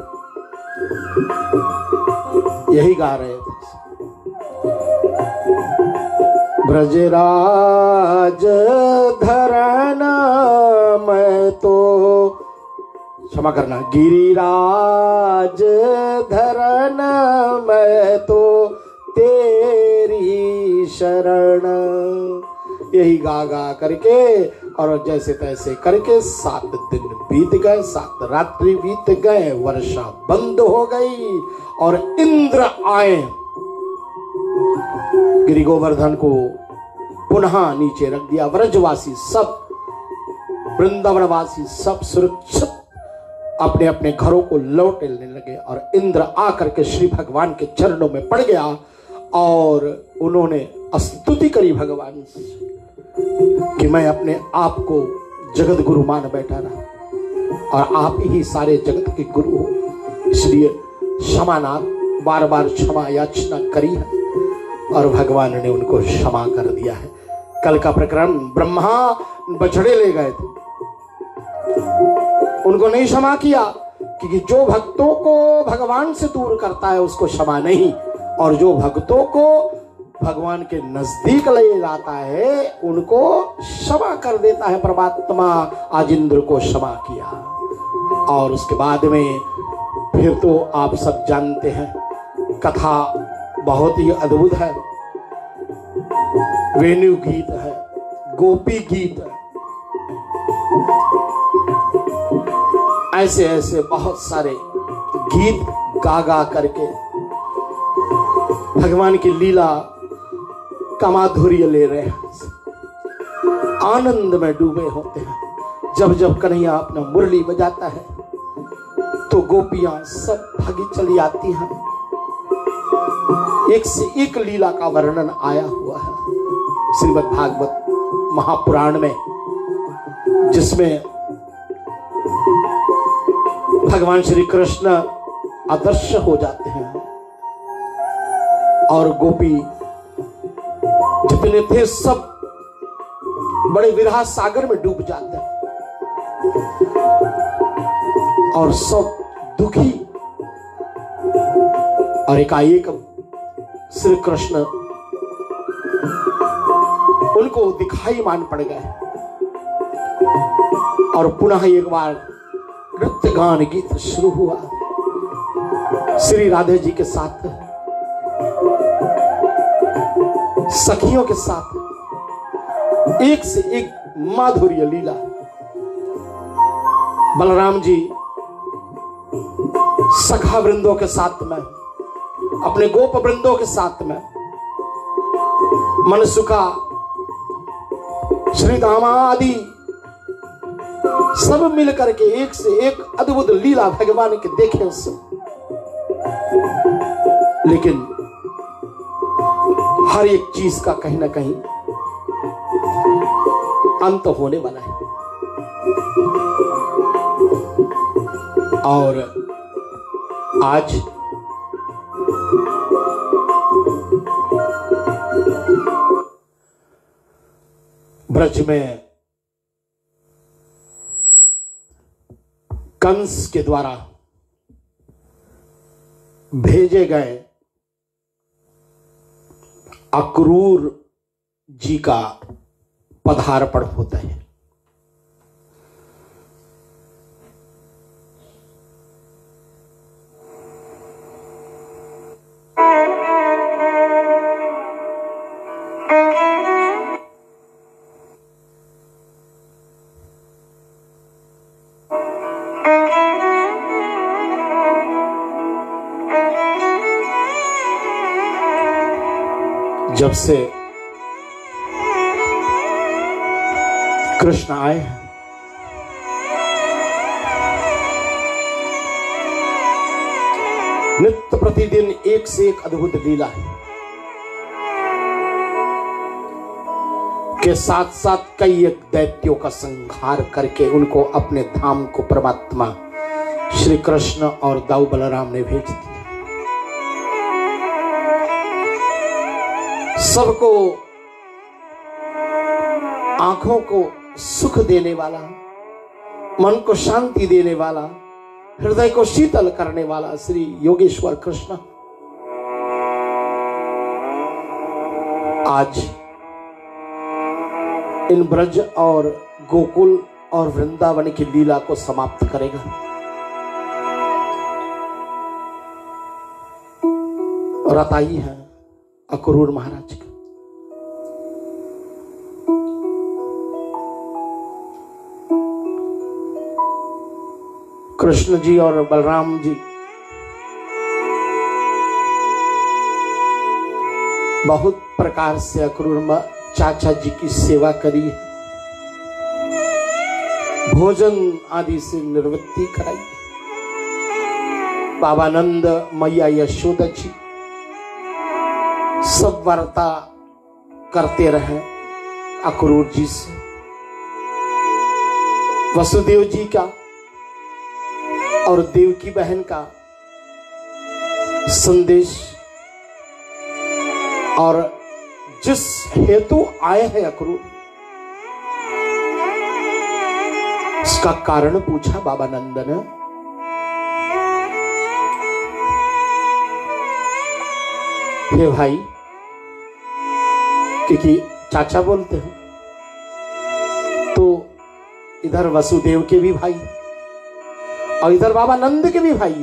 यही गा रहे थे। ब्रजराज धरण मैं तो, क्षमा करना, गिरिराज धरण मैं तो तेरी शरण, यही गा गा करके और जैसे तैसे करके 7 दिन बीत गए, 7 रात्रि बीत गए, वर्षा बंद हो गई और इंद्र आए गिरि गोवर्धन को पुनः नीचे रख दिया। व्रजवासी सब, वृंदावनवासी सब सुरक्षित अपने अपने घरों को लौटने लगे। और इंद्र आकर के श्री भगवान के चरणों में पड़ गया और उन्होंने स्तुति करी भगवान से कि मैं अपने आप को जगत गुरु मान बैठा रहा और आप ही सारे जगत के गुरु हो, इसलिए क्षमानाथ बार बार क्षमा याचना करी है और भगवान ने उनको क्षमा कर दिया है। कल का प्रकरण, ब्रह्मा बछड़े ले गए थे, उनको नहीं क्षमा किया, क्योंकि जो भक्तों को भगवान से दूर करता है उसको क्षमा नहीं, और जो भक्तों को भगवान के नजदीक ले जाता है उनको क्षमा कर देता है परमात्मा। आज इंद्र को क्षमा किया, और उसके बाद में फिर तो आप सब जानते हैं, कथा बहुत ही अद्भुत है। वेणु गीत है, गोपी गीत है, ऐसे ऐसे बहुत सारे गीत गा गा करके भगवान की लीला का माधुर्य ले रहे हैं, आनंद में डूबे होते हैं। जब जब कन्हैया अपना मुरली बजाता है तो गोपियां सब भागी चली आती हैं। एक से एक लीला का वर्णन आया हुआ है श्रीमद् भागवत महापुराण में, जिसमें भगवान श्री कृष्ण अदृश्य हो जाते हैं और गोपी जितने थे सब बड़े विरह सागर में डूब जाते हैं और सब दुखी, और एकाएक श्री कृष्ण उनको दिखाई मान पड़ गए और पुनः एक बार नृत्य गान गीत शुरू हुआ श्री राधे जी के साथ, सखियों के साथ, एक से एक माधुर्य लीला। बलराम जी सखा वृंदों के साथ में, अपने गोप वृंदों के साथ में, मनसुखा, श्री दामा आदि सब मिलकर के एक से एक अद्भुत लीला भगवान के देखे उससे। लेकिन हर एक चीज का कहीं ना कहीं अंत होने वाला है, और आज ब्रज में कंस के द्वारा भेजे गए अक्रूर जी का पदार्पण होता है। जब से कृष्ण आए हैं, नित्य प्रतिदिन एक से एक अद्भुत लीला है के साथ साथ कई एक दैत्यों का संहार करके उनको अपने धाम को परमात्मा श्री कृष्ण और दाऊ बलराम ने भेज दिया। सबको आंखों को सुख देने वाला, मन को शांति देने वाला, हृदय को शीतल करने वाला श्री योगेश्वर कृष्ण आज इन ब्रज और गोकुल और वृंदावन की लीला को समाप्त करेगा। रताई है अक्रूर महाराज का। कृष्ण जी और बलराम जी बहुत प्रकार से अक्रूर चाचा जी की सेवा करी, भोजन आदि से निवृत्ति कराई। बाबानंद, मैया यशोदा जी सब वार्ता करते रहे अक्रूर जी से। वसुदेव जी का और देवकी बहन का संदेश और जिस हेतु आए हैं अक्रूर, इसका कारण पूछा बाबा नंद ने। हे भाई, क्योंकि चाचा बोलते हैं तो इधर वसुदेव के भी भाई और इधर बाबा नंद के भी भाई,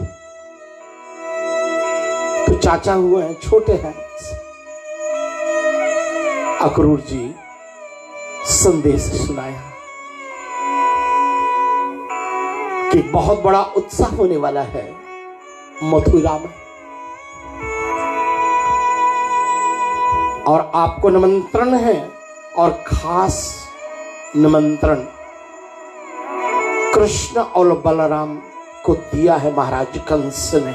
तो चाचा हुए हैं, छोटे हैं। अक्रूर जी संदेश सुनाया कि बहुत बड़ा उत्साह होने वाला है मथुरा में, और आपको निमंत्रण है, और खास निमंत्रण कृष्ण और बलराम को दिया है महाराज कंस ने।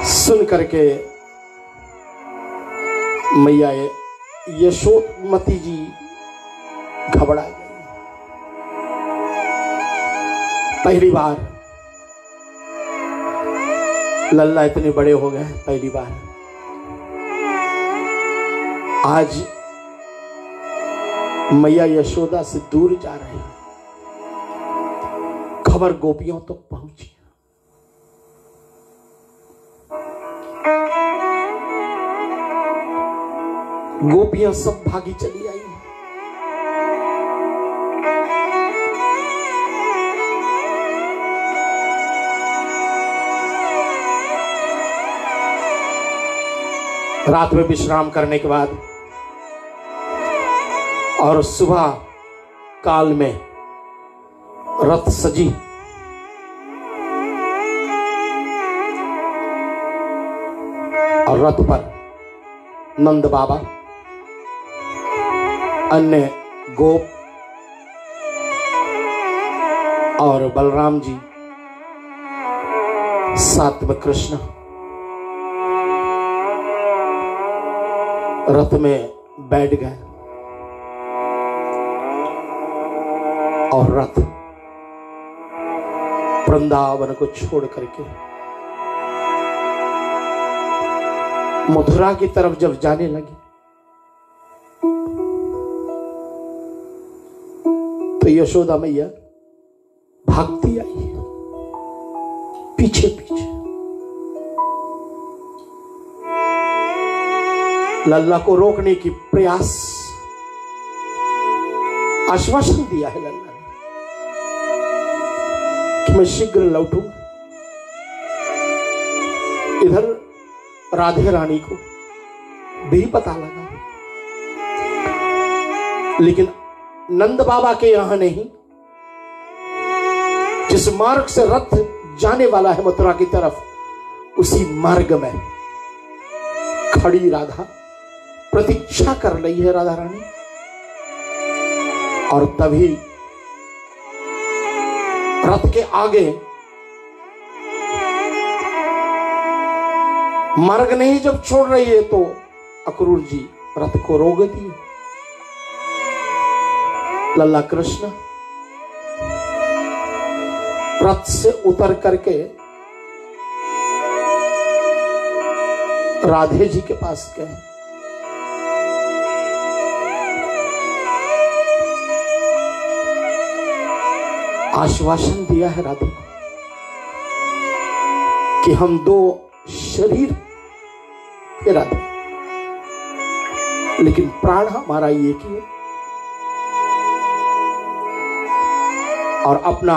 सुन करके मैया यशोमती जी घबरा गई। पहली बार लल्ला इतने बड़े हो गए, पहली बार आज मैया यशोदा से दूर जा रहे हैं। खबर गोपियों तक तो पहुंची। गोपियां सब भागी चली आई। रात में विश्राम करने के बाद और सुबह काल में रथ सजी, और रथ पर नंद बाबा, अन्य गोप और बलराम जी, साथ में कृष्ण रथ में बैठ गए, और रथ वृंदावन को छोड़ करके मथुरा की तरफ जब जाने लगे तो यशोदा मैया भागती आई पीछे पीछे। लल्ला को रोकने की प्रयास, आश्वासन दिया है लल्ला ने कि मैं शीघ्र लौटूंगा। इधर राधे रानी को भी पता लगा, लेकिन नंद बाबा के यहां नहीं, जिस मार्ग से रथ जाने वाला है मथुरा की तरफ, उसी मार्ग में खड़ी राधा प्रतीक्षा कर रही है, राधा रानी। और तभी रथ के आगे मार्ग नहीं जब छोड़ रही है तो अक्रूर जी रथ को रोक दिए। लल्ला कृष्ण रथ से उतर करके राधे जी के पास गए। आश्वासन दिया है राधे को कि हम दो शरीर के राधे, लेकिन प्राण हमारा एक ही है, और अपना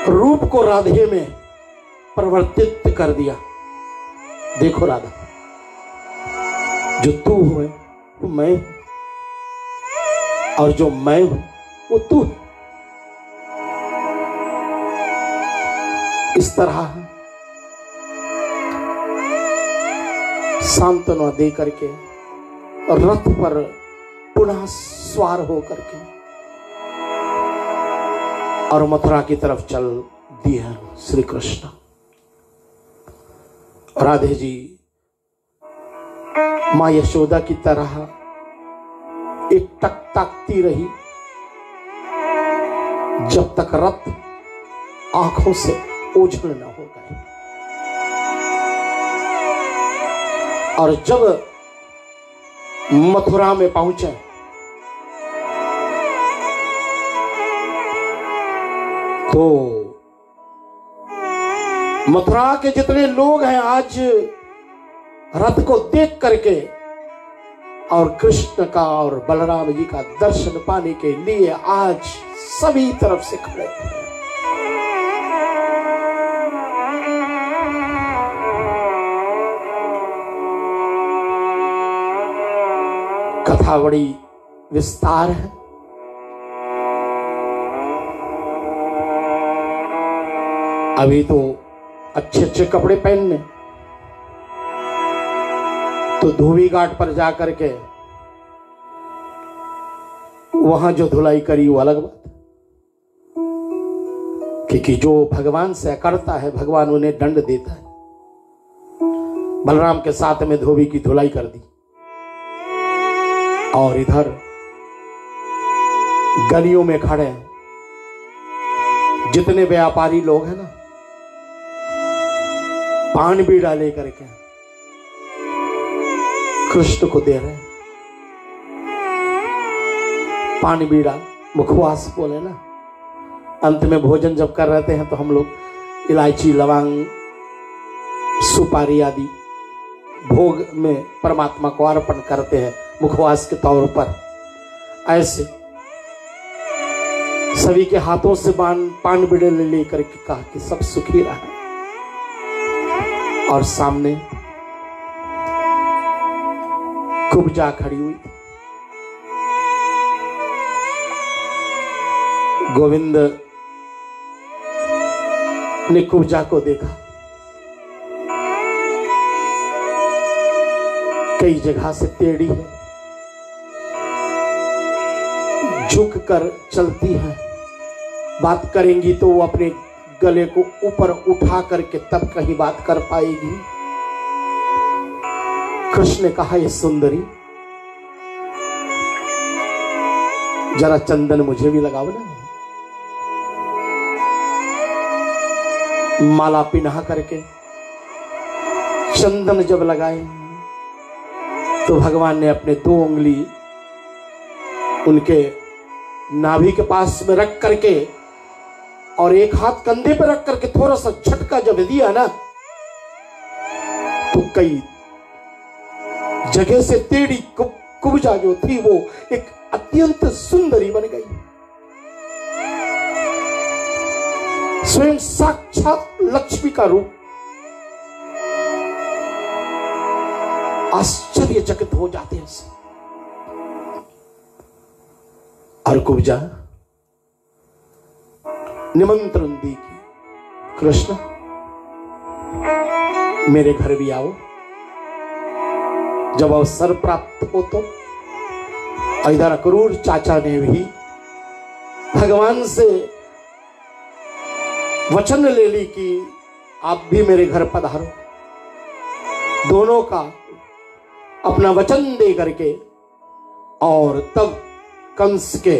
रूप को राधे में परिवर्तित कर दिया। देखो राधा, जो तू है वो मैं हूं, और जो मैं हूं वो तू है। इस तरह सांत्वना दे करके रथ पर पुनः सवार हो करके और मथुरा की तरफ चल दिए श्री कृष्ण। राधे जी मां यशोदा की तरह एक टक ताकती रही जब तक रक्त आंखों से ओझल न हो गए। और जब मथुरा में पहुंचे तो मथुरा के जितने लोग हैं आज रथ को देख करके और कृष्ण का और बलराम जी का दर्शन पाने के लिए आज सभी तरफ से खड़े हैं। कथा बड़ी विस्तार है। अभी तो अच्छे अच्छे कपड़े पहनने, तो धोबी घाट पर जाकर के वहां जो धुलाई करी वो अलग बात, क्योंकि जो भगवान से करता है भगवान उन्हें दंड देता है। बलराम के साथ में धोबी की धुलाई कर दी और इधर गलियों में खड़े जितने व्यापारी लोग हैं ना, पान बीड़ा लेकर के कृष्ण को दे रहे हैं। पान बीड़ा मुखवास बोले ना। अंत में भोजन जब कर रहे हैं तो हम लोग इलायची, लौंग, सुपारी आदि भोग में परमात्मा को अर्पण करते हैं मुखवास के तौर पर। ऐसे सभी के हाथों से पान बीड़े लेकर के कहा कि सब सुखी रहा। और सामने कुब्जा खड़ी हुई। गोविंद ने कुब्जा को देखा। कई जगह से टेढ़ी है, झुक कर चलती है। बात करेंगी तो वो अपने गले को ऊपर उठा करके तब कहीं बात कर पाएगी। कृष्ण ने कहा, ये सुंदरी जरा चंदन मुझे भी लगाओ ना। माला पिन्हा करके चंदन जब लगाए तो भगवान ने अपने 2 उंगली उनके नाभि के पास में रख करके और एक हाथ कंधे पर रख करके थोड़ा सा झटका जब दिया ना तो कई जगह से टेढ़ी कुब्जा जो थी वो एक अत्यंत सुंदरी बन गई। स्वयं साक्षात लक्ष्मी का रूप। आश्चर्यचकित हो जाते हैं। और कुब्जा निमंत्रण दी कि कृष्ण मेरे घर भी आओ। जब अवसर प्राप्त हो तो इधर अक्रूर चाचा ने भी भगवान से वचन ले ली कि आप भी मेरे घर पधारो। दोनों का अपना वचन दे करके और तब कंस के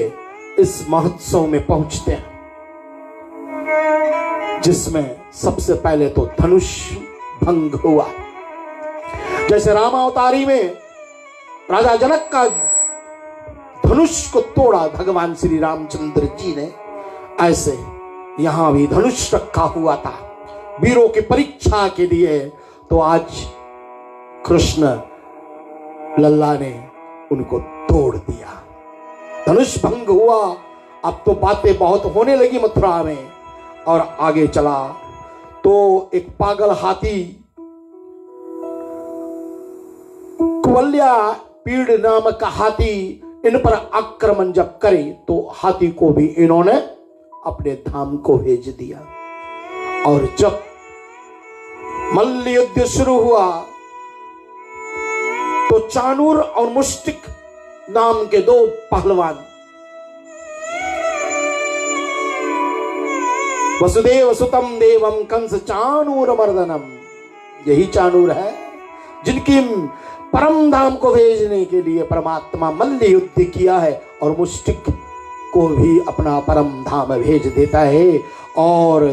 इस महोत्सव में पहुंचते हैं, जिसमें सबसे पहले तो धनुष भंग हुआ। जैसे रामावतारी में राजा जनक का धनुष को तोड़ा भगवान श्री रामचंद्र जी ने, ऐसे यहां भी धनुष रखा हुआ था वीरों की परीक्षा के लिए। तो आज कृष्ण लल्ला ने उनको तोड़ दिया, धनुष भंग हुआ। अब तो बातें बहुत होने लगी मथुरा में। और आगे चला तो एक पागल हाथी कुवल्या पीड़ नामक का हाथी इन पर आक्रमण जब करे तो हाथी को भी इन्होंने अपने धाम को भेज दिया। और जब मल्ल युद्ध शुरू हुआ तो चाणूर और मुष्टिक नाम के 2 पहलवान, वसुदेव सुतम देवम कंस चाणूर मर्दनम, यही चाणूर है जिनकी परम धाम को भेजने के लिए परमात्मा मल्ल युद्ध किया है और मुष्टिक को भी अपना परम धाम भेज देता है। और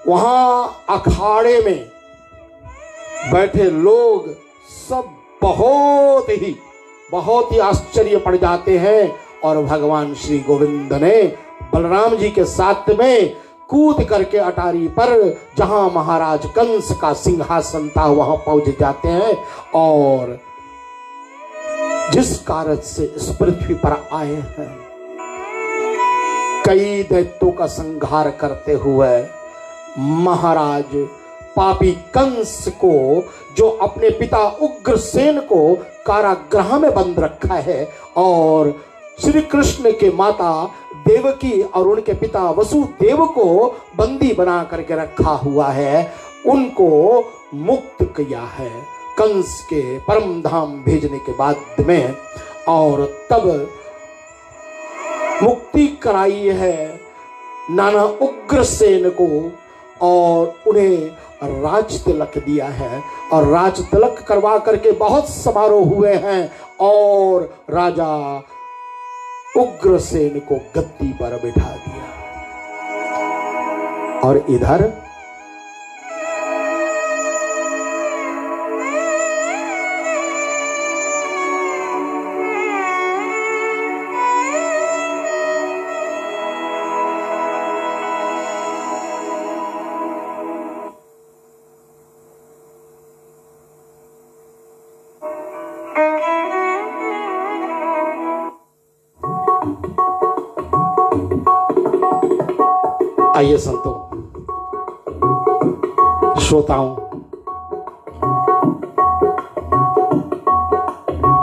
वहां अखाड़े में बैठे लोग सब बहुत ही आश्चर्य पड़ जाते हैं। और भगवान श्री गोविंद ने बलराम जी के साथ में कूद करके अटारी पर जहां महाराज कंस का सिंहासन था वहां पहुंच जाते हैं। और जिस कारण से इस पृथ्वी पर आए हैं, कई दैत्यों का संहार करते हुए महाराज पापी कंस को, जो अपने पिता उग्रसेन को कारागृह में बंद रखा है, और श्री कृष्ण के माता देवकी और उनके पिता वसुदेव को बंदी बना करके रखा हुआ है, उनको मुक्त किया है कंस के परम धाम भेजने के बाद में। और तब मुक्ति कराई है नाना उग्रसेन को और उन्हें राज तिलक दिया है। और राज तिलक करवा करके बहुत समारोह हुए हैं और राजा उग्रसेन को गद्दी पर बिठा दिया। और इधर आइए संतों, श्रोताओं,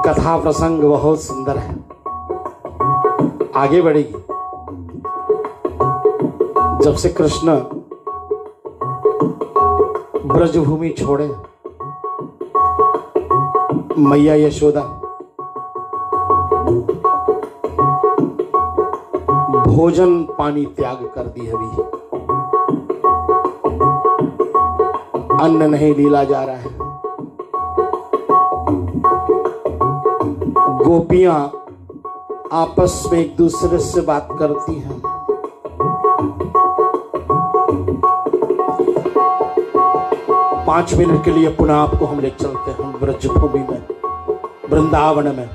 कथा प्रसंग बहुत सुंदर है, आगे बढ़ेगी। जब से कृष्ण ब्रजभूमि छोड़े, मैया यशोदा भोजन पानी त्याग कर दी। अभी अन्न नहीं लीला जा रहा है। गोपियां आपस में एक दूसरे से बात करती हैं। पांच मिनट के लिए पुनः आपको हम ले चलते हैं ब्रजभूमि में, वृंदावन में।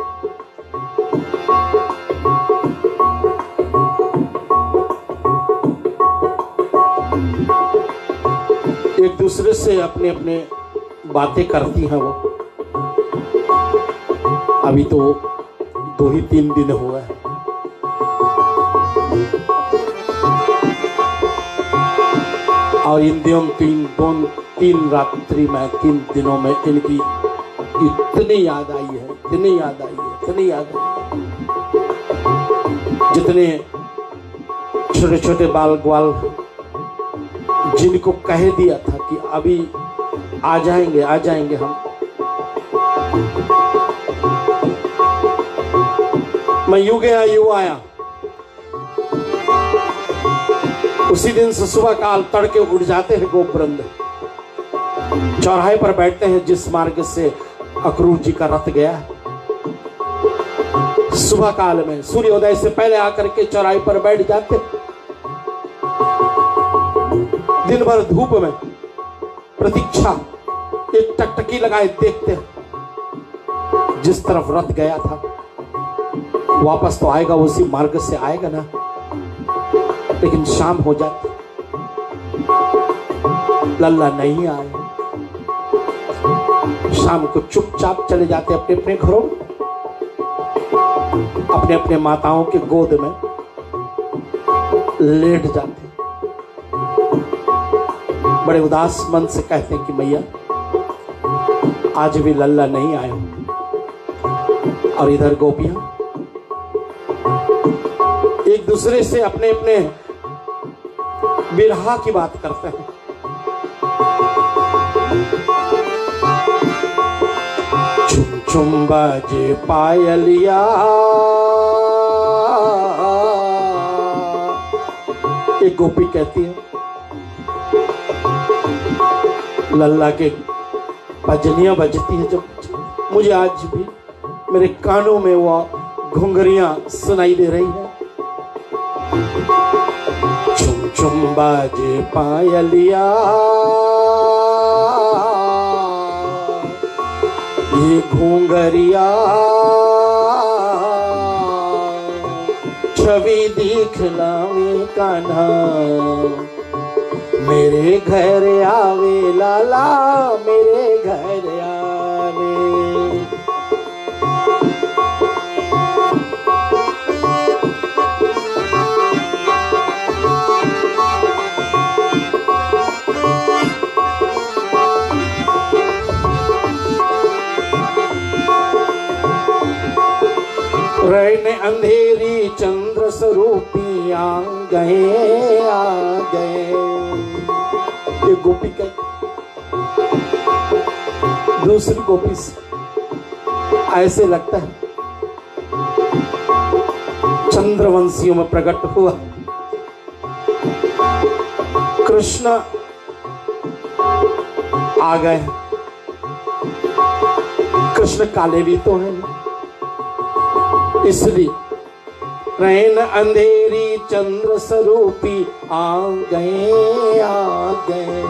एक दूसरे से अपने अपने बातें करती हैं वो। अभी तो 2 ही 3 दिन हुआ है। और इन दिनों 3 रात्रि में 3 दिनों में इनकी इतनी याद आई है, इतनी याद आई है, इतनी याद आई है। जितने छोटे छोटे बाल ग्वाल जिनको कह दिया था कि अभी आ जाएंगे हम, मैं यूं गया यूं आया। उसी दिन से सुबह काल तड़के उठ जाते हैं गोपवृंद, चौराहे पर बैठते हैं जिस मार्ग से अक्रूर जी का रथ गया। सुबह काल में सूर्योदय से पहले आकर के चौराहे पर बैठ जाते, दिन भर धूप में प्रतीक्षा, एक टकटकी लगाए देखते जिस तरफ रथ गया था वापस तो आएगा, उसी मार्ग से आएगा ना। लेकिन शाम हो जाती, लल्ला नहीं आए। शाम को चुपचाप चले जाते अपने अपने घरों, अपने अपने माताओं के गोद में लेट जाते। बड़े उदास मन से कहते हैं कि मैया आज भी लल्ला नहीं आए। और इधर गोपियां एक दूसरे से अपने अपने बिरहा की बात करते हैं। चुम चुम बाजे पायलिया, एक गोपी कहती है लल्ला के भजनियां बजती है जब मुझे आज भी मेरे कानों में वो घुंघरियां सुनाई दे रही है। चुम चुम बाजे पायलिया, ये घुंघरिया छवि दिखलावे कान्हा, मेरे घर आवे लाला, मेरे घर आवे। रहने अंधेरी चंद्र स्वरूपी आ गए, आ गए। ये गोपी का दूसरी गोपी से ऐसे लगता है चंद्रवंशियों में प्रकट हुआ कृष्ण आ गए। कृष्ण काले भी तो हैं, इसलिए रैन अंधेरी चंद्र स्वरूपी आ गए, आ गए।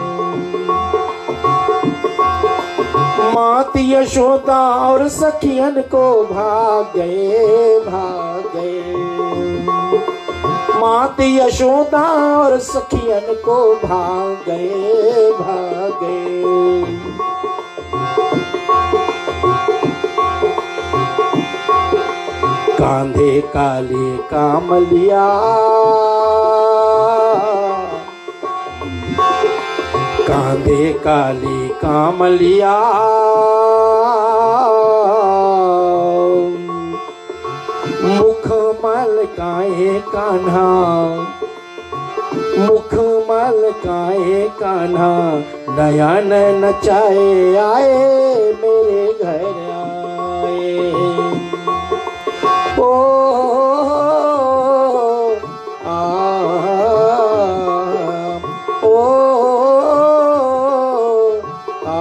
मात यशोदा और सखियन को भाग गए, भाग गए। मात यशोदा और सखियन को भाग गए, भाग गए। कांधे काले कामलिया, कांधे काली कामलिया, मुख मलकाए कान्हा, मुख मलकाए कान्हा, नयन नचाए आए मेरे घर आए। ओ आ ओ आ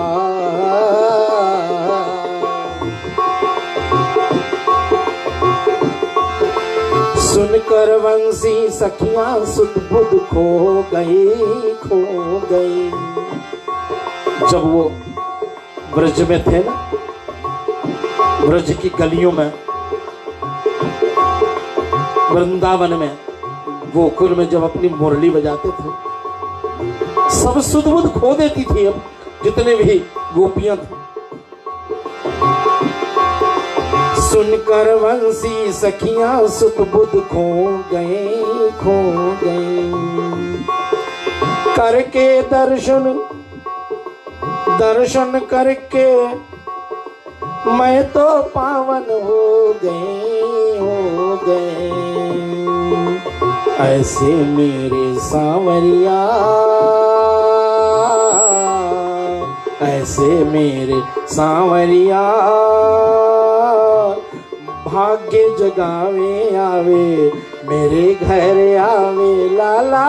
सुनकर वंशी सखियां सुध बुध खो गई, खो गई। जब वो ब्रज में थे ना, ब्रज की गलियों में, वृंदावन में, गोकुल में जब अपनी मुरली बजाते थे, सब सुध बुध खो देती थी। अब जितने भी गोपियां थी, सुनकर वंशी सखियां सुध बुध खो गए, खो गए। करके दर्शन, दर्शन करके मैं तो पावन हो गए, हो गए। ऐसे मेरे सांवरिया, ऐसे मेरे सांवरिया, भाग्य जगावे आवे मेरे घर आवे लाला,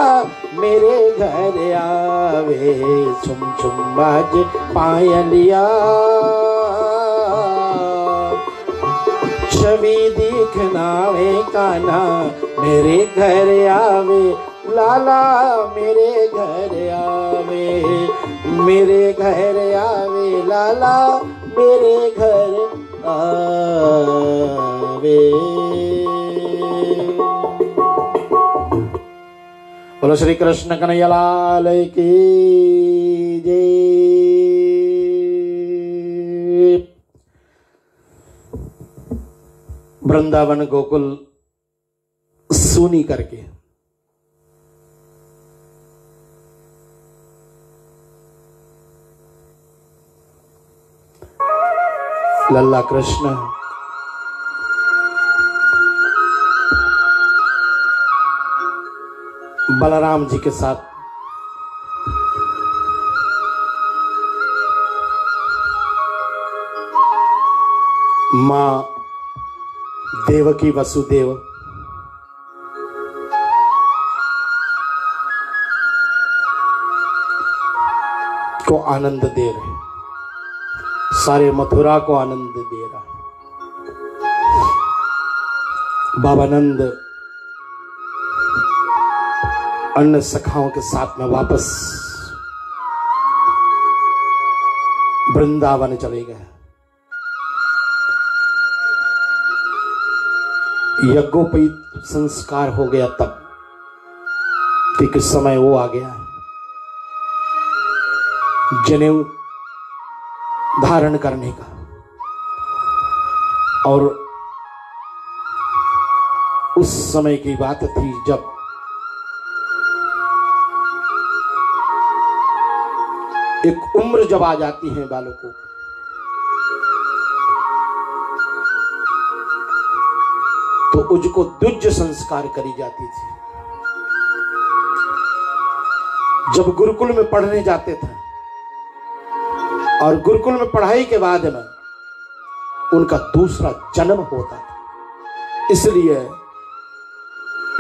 मेरे घर आवे। छुम छुम बाजे पायलिया, छवि दिखनावे कान्हा, मेरे घर आवे लाला, मेरे घर आवे, मेरे घर आवे लाला, मेरे घर आवे। बोलो श्री कृष्ण कन्हैया लाल की जय। वृंदावन गोकुल सुनी करके लल्ला कृष्ण बलराम जी के साथ मां देवकी वसुदेव को आनंद दे रहे, सारे मथुरा को आनंद दे रहा है। बाबा नंद अन्य सखाओं के साथ में वापस वृंदावन चले गए। यज्ञोपवीत संस्कार हो गया तब कि किस समय वो आ गया जनेऊ धारण करने का, और उस समय की बात थी जब एक उम्र जब आ जाती है बालकों को, तो उसको द्विज संस्कार करी जाती थी। जब गुरुकुल में पढ़ने जाते थे और गुरुकुल में पढ़ाई के बाद में उनका दूसरा जन्म होता था, इसलिए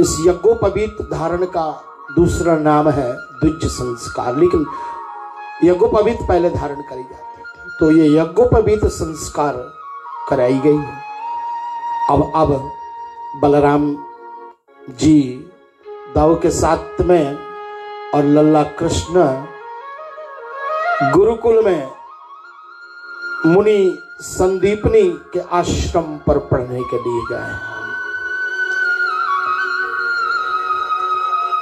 इस यज्ञोपवीत धारण का दूसरा नाम है द्विज संस्कार। लेकिन यज्ञोपवीत पहले धारण करी जाती थी, तो ये यज्ञोपवीत संस्कार कराई गई है। अब बलराम जी दाऊ के साथ में और लल्ला कृष्ण गुरुकुल में मुनि संदीपनी के आश्रम पर पढ़ने के लिए गए,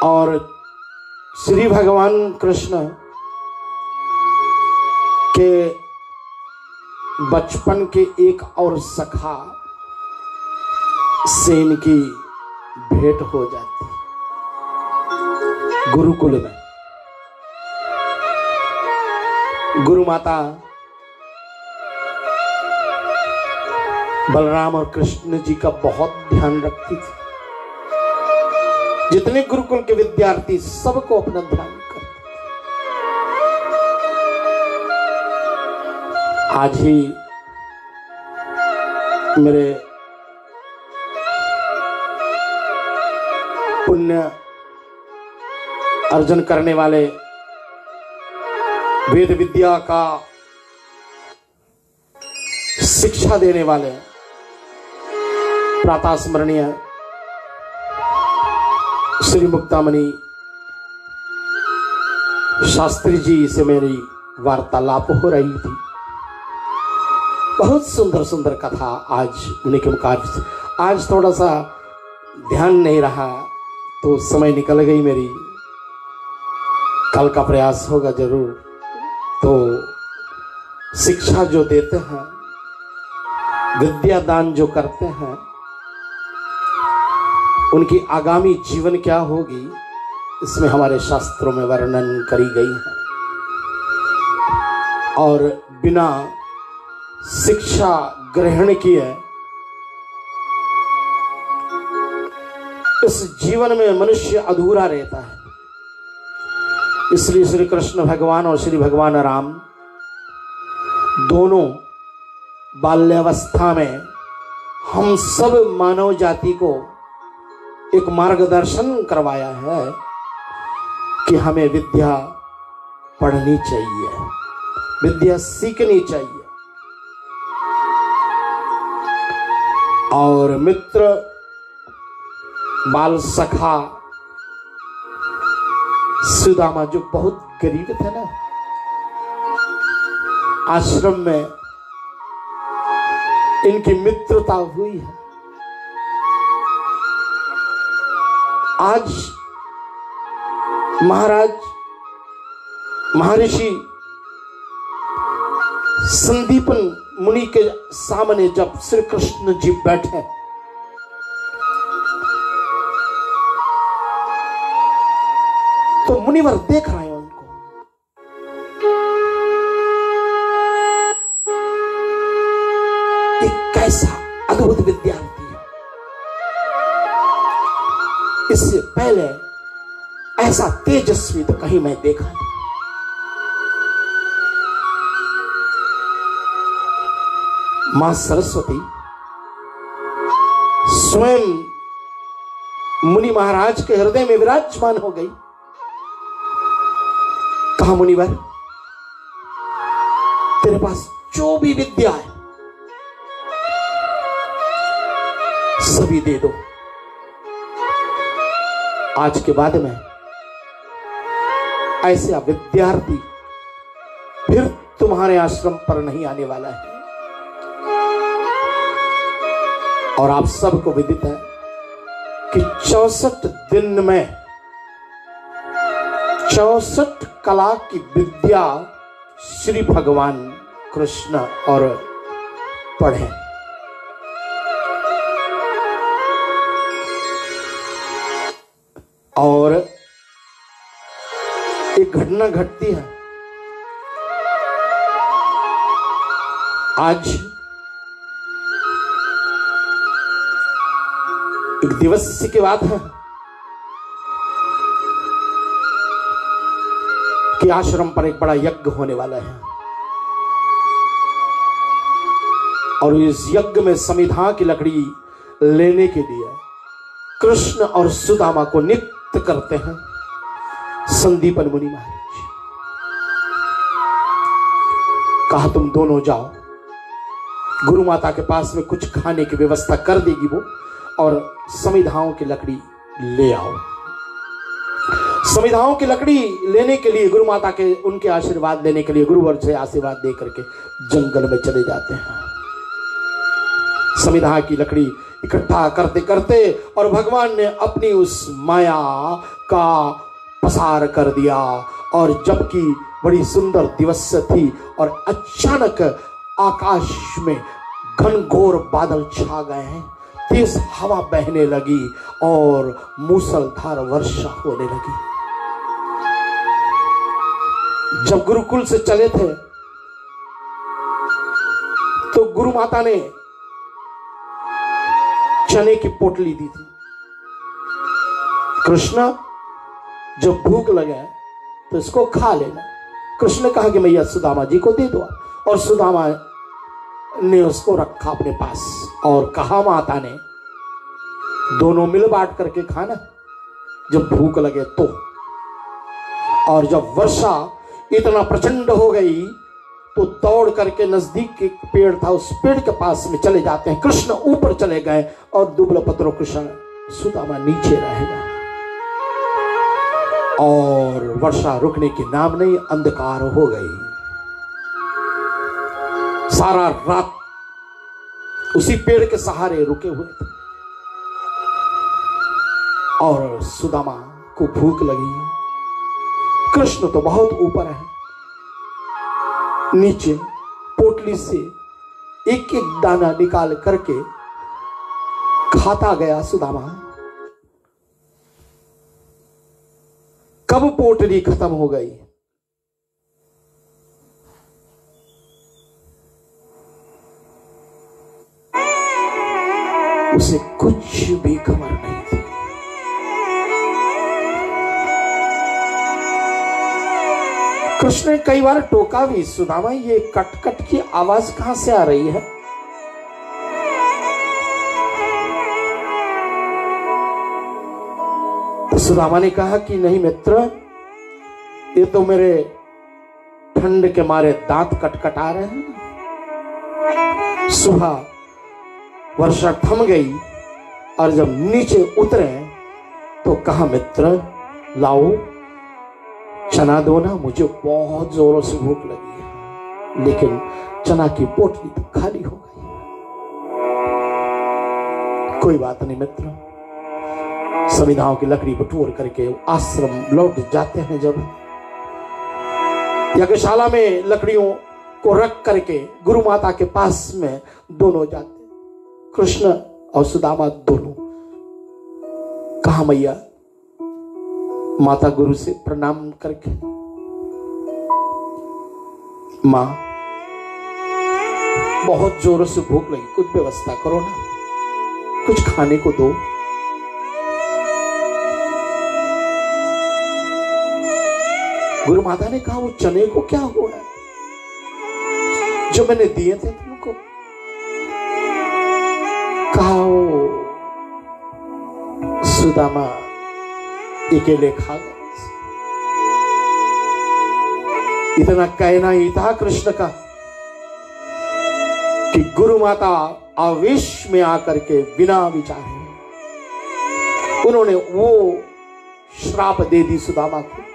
और श्री भगवान कृष्ण के बचपन के एक और सखा से इनकी भेंट हो जाती गुरुकुल में। गुरु माता बलराम और कृष्ण जी का बहुत ध्यान रखती थी। जितने गुरुकुल के विद्यार्थी सबको अपना ध्यान करते। आज ही मेरे पुण्य अर्जन करने वाले, वेद विद्या का शिक्षा देने वाले प्रातः स्मरणीय श्री मुक्तामणि शास्त्री जी से मेरी वार्तालाप हो रही थी। बहुत सुंदर सुंदर कथा आज उन्हीं के मुखार से। आज थोड़ा सा ध्यान नहीं रहा तो समय निकल गई मेरी। कल का प्रयास होगा जरूर। तो शिक्षा जो देते हैं, विद्या दान जो करते हैं, उनकी आगामी जीवन क्या होगी इसमें हमारे शास्त्रों में वर्णन करी गई है। और बिना शिक्षा ग्रहण किए इस जीवन में मनुष्य अधूरा रहता है। इसलिए श्री कृष्ण भगवान और श्री भगवान राम दोनों बाल्यावस्था में हम सब मानव जाति को एक मार्गदर्शन करवाया है कि हमें विद्या पढ़नी चाहिए, विद्या सीखनी चाहिए। और मित्र बाल सखा सुदामा जो बहुत गरीब थे ना, आश्रम में इनकी मित्रता हुई है। आज महाराज महर्षि संदीपन मुनि के सामने जब श्री कृष्ण जी बैठे तो मुनिवर देख रहे हैं उनको। एक कैसा अद्भुत विद्यार्थी है, इससे पहले ऐसा तेजस्वी तो कहीं मैं देखा नहीं। मां सरस्वती स्वयं मुनि महाराज के हृदय में विराजमान हो गई। कहा मुनिवर तेरे पास जो भी विद्या है सभी दे दो। आज के बाद में ऐसा विद्यार्थी फिर तुम्हारे आश्रम पर नहीं आने वाला है। और आप सबको विदित है कि 64 दिन में 64 कला की विद्या श्री भगवान कृष्ण और पढ़े। और एक घटना घटती है। आज एक दिवस की बात है कि आश्रम पर एक बड़ा यज्ञ होने वाला है और इस यज्ञ में समिधा की लकड़ी लेने के लिए कृष्ण और सुदामा को नित्य करते हैं संदीपन मुनि महाराज। कहा तुम दोनों जाओ, गुरु माता के पास में कुछ खाने की व्यवस्था कर देगी वो, और समिधाओं की लकड़ी ले आओ। समिधाओं की लकड़ी लेने के लिए गुरु माता के उनके आशीर्वाद लेने के लिए गुरुवर से आशीर्वाद दे करके जंगल में चले जाते हैं। समिधा की लकड़ी इकट्ठा करते करते और भगवान ने अपनी उस माया का पसार कर दिया। और जबकि बड़ी सुंदर दिवस थी और अचानक आकाश में घनघोर बादल छा गए हैं, तेज हवा बहने लगी और मूसलधार वर्षा होने लगी। जब गुरुकुल से चले थे तो गुरु माता ने चने की पोटली दी थी। कृष्ण जब भूख लगे तो इसको खा लेना। कृष्ण ने कहा कि मैया सुदामा जी को दे दो, और सुदामा ने उसको रखा अपने पास और कहा माता ने दोनों मिल बांट करके खाना जब भूख लगे तो। और जब वर्षा इतना प्रचंड हो गई तो दौड़ करके नजदीक एक पेड़ था, उस पेड़ के पास में चले जाते हैं। कृष्ण ऊपर चले गए और दुबला पत्रों कृष्ण सुदामा नीचे रह गए और वर्षा रुकने की नाम नहीं, अंधकार हो गई। सारा रात उसी पेड़ के सहारे रुके हुए थे और सुदामा को भूख लगी। कृष्ण तो बहुत ऊपर है, नीचे पोटली से एक एक दाना निकाल करके खाता गया सुदामा। कब पोटली खत्म हो गई उसे कुछ भी खबर नहीं थी। कृष्ण ने कई बार टोका भी, सुदामा ये कट कट की आवाज कहां से आ रही है? तो सुदामा ने कहा कि नहीं मित्र, ये तो मेरे ठंड के मारे दांत कटकटा रहे हैं। सुबह वर्षा थम गई और जब नीचे उतरे तो कहा मित्र लाओ चना दो ना, मुझे बहुत जोरों से भूख लगी है। लेकिन चना की पोटली तो खाली हो गई। कोई बात नहीं मित्र, समिधाओं की लकड़ी बटोर करके आश्रम लौट जाते हैं। जब यज्ञशाला में लकड़ियों को रख करके गुरु माता के पास में दोनों जाते, कृष्ण और सुदामा दोनों। कहा मैया, माता गुरु से प्रणाम करके, मां बहुत जोरों से भूख लगी, कुछ व्यवस्था करो ना, कुछ खाने को दो। गुरु माता ने कहा वो चने को क्या हुआ है जो मैंने दिए थे तुमको? कहा वो सुदामा अकेले खा गए। इतना कहना ही था कृष्ण का कि गुरु माता आवेश में आकर के बिना विचारे उन्होंने वो श्राप दे दी सुदामा को।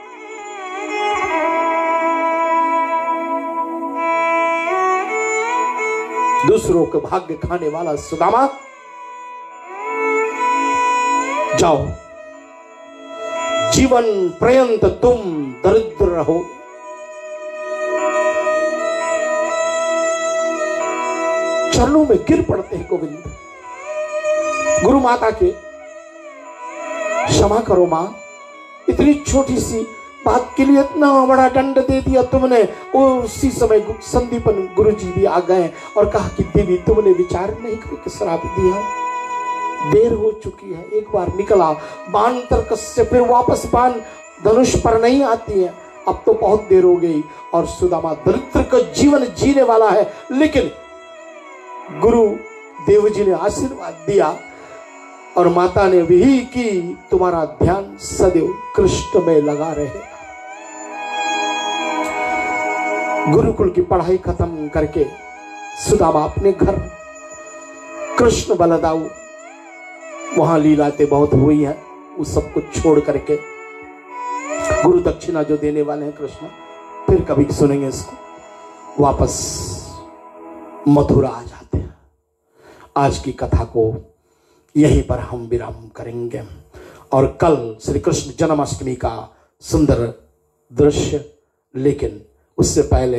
दूसरों के भाग्य खाने वाला सुदामा, जाओ, जीवन पर्यंत तुम दरिद्र रहो। चरणों में गिर पड़ते हैं गोविंद, गुरु माता के, क्षमा करो मां, इतनी छोटी सी बात के लिए इतना बड़ा दंड दे दिया तुमने। उसी समय संदीपन गुरु जी भी आ गए और कहा कि देवी तुमने विचार नहीं करके श्राप दिया, देर हो चुकी है। एक बार निकला बाण तर्कस से, फिर वापस बाण धनुष पर नहीं आती है, अब तो बहुत देर हो गई। और सुदामा दरिद्र का जीवन जीने वाला है, लेकिन गुरु देव जी ने आशीर्वाद दिया और माता ने भी की, तुम्हारा ध्यान सदैव कृष्ण में लगा रहे। गुरुकुल की पढ़ाई खत्म करके सुदामा अपने घर, कृष्ण बलदाऊ, वहां लीलातें बहुत हुई हैं, उस सब कुछ छोड़ करके गुरु दक्षिणा जो देने वाले हैं कृष्ण, फिर कभी सुनेंगे इसको, वापस मथुरा आ जाते हैं। आज की कथा को यहीं पर हम विराम करेंगे और कल श्री कृष्ण जन्माष्टमी का सुंदर दृश्य, लेकिन उससे पहले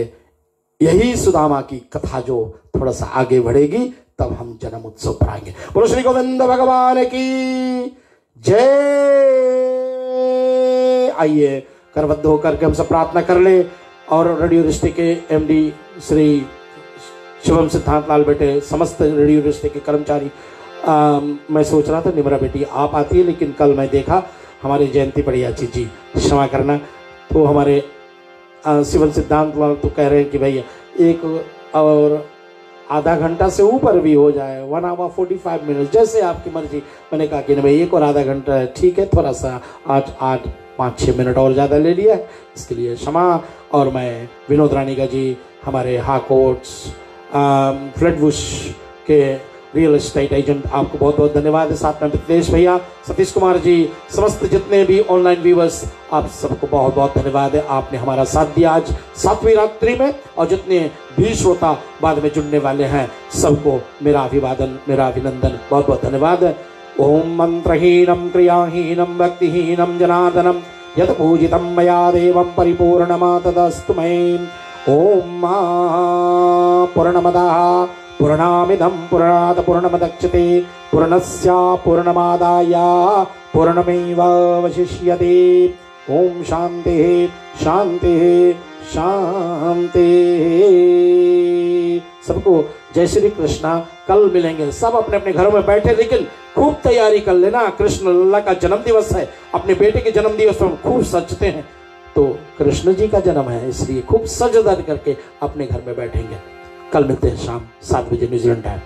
यही सुदामा की कथा जो थोड़ा सा आगे बढ़ेगी, तब हम जन्म उत्सव पर आएंगे। बोलो श्री गोविंद भगवान की जय। आइए करबद्ध होकर के हम सब प्रार्थना कर ले और रेडियो रिश्ते के एमडी श्री शिवम सिद्धांत लाल बेटे, समस्त रेडियो रिश्ते के कर्मचारी, मैं सोच रहा था निमरा बेटी आप आती है, लेकिन कल मैं देखा हमारी जयंती पड़ियाची जी, क्षमा करना, तो हमारे शिवम सिद्धांत लाल तो कह रहे हैं कि भैया एक और आधा घंटा से ऊपर भी हो जाए, 1 hour 45 minutes, जैसे आपकी मर्जी। मैंने कहा कि नहीं भाई, एक और आधा घंटा है, ठीक है, थोड़ा सा 5-6 मिनट और ज़्यादा ले लिया, इसके लिए क्षमा। और मैं विनोद रानीगा जी, हमारे हाकोट्स फ्लडबुश के रियल एस्टेट एजेंट, आपको बहुत बहुत धन्यवाद है। साथ में मिथिलेश भैया, सतीश कुमार जी, समस्त जितने भी ऑनलाइन व्यूवर्स, आप सबको बहुत बहुत धन्यवाद है, आपने हमारा साथ दिया आज 7वीं रात्रि में। और जितने भी श्रोता बाद में जुड़ने वाले हैं, सबको मेरा अभिवादन, मेरा अभिनंदन, बहुत बहुत धन्यवाद है। ओम मंत्रहीनम क्रियाहीनम भक्तिहीनम जनार्दनम यत पूजितम मया देवं परिपूर्णमा तदस्तु मे। ओम पूर्णमदः पूर्णामिदं पूर्णात् पूर्णमुदच्यते पूर्णस्य पूर्णमादाय पूर्णमेवावशिष्यते। ओम शांति शांति शांति। सबको जय श्री कृष्णा। कल मिलेंगे, सब अपने अपने घरों में बैठे, लेकिन खूब तैयारी कर लेना, कृष्ण लल्ला का जन्म दिवस है। अपने बेटे के जन्म दिवस पर हम खूब सजते हैं, तो कृष्ण जी का जन्म है, इसलिए खूब सज धज करके अपने घर में बैठेंगे। कल मिलते हैं शाम 7 बजे न्यूजीलैंड टाइम।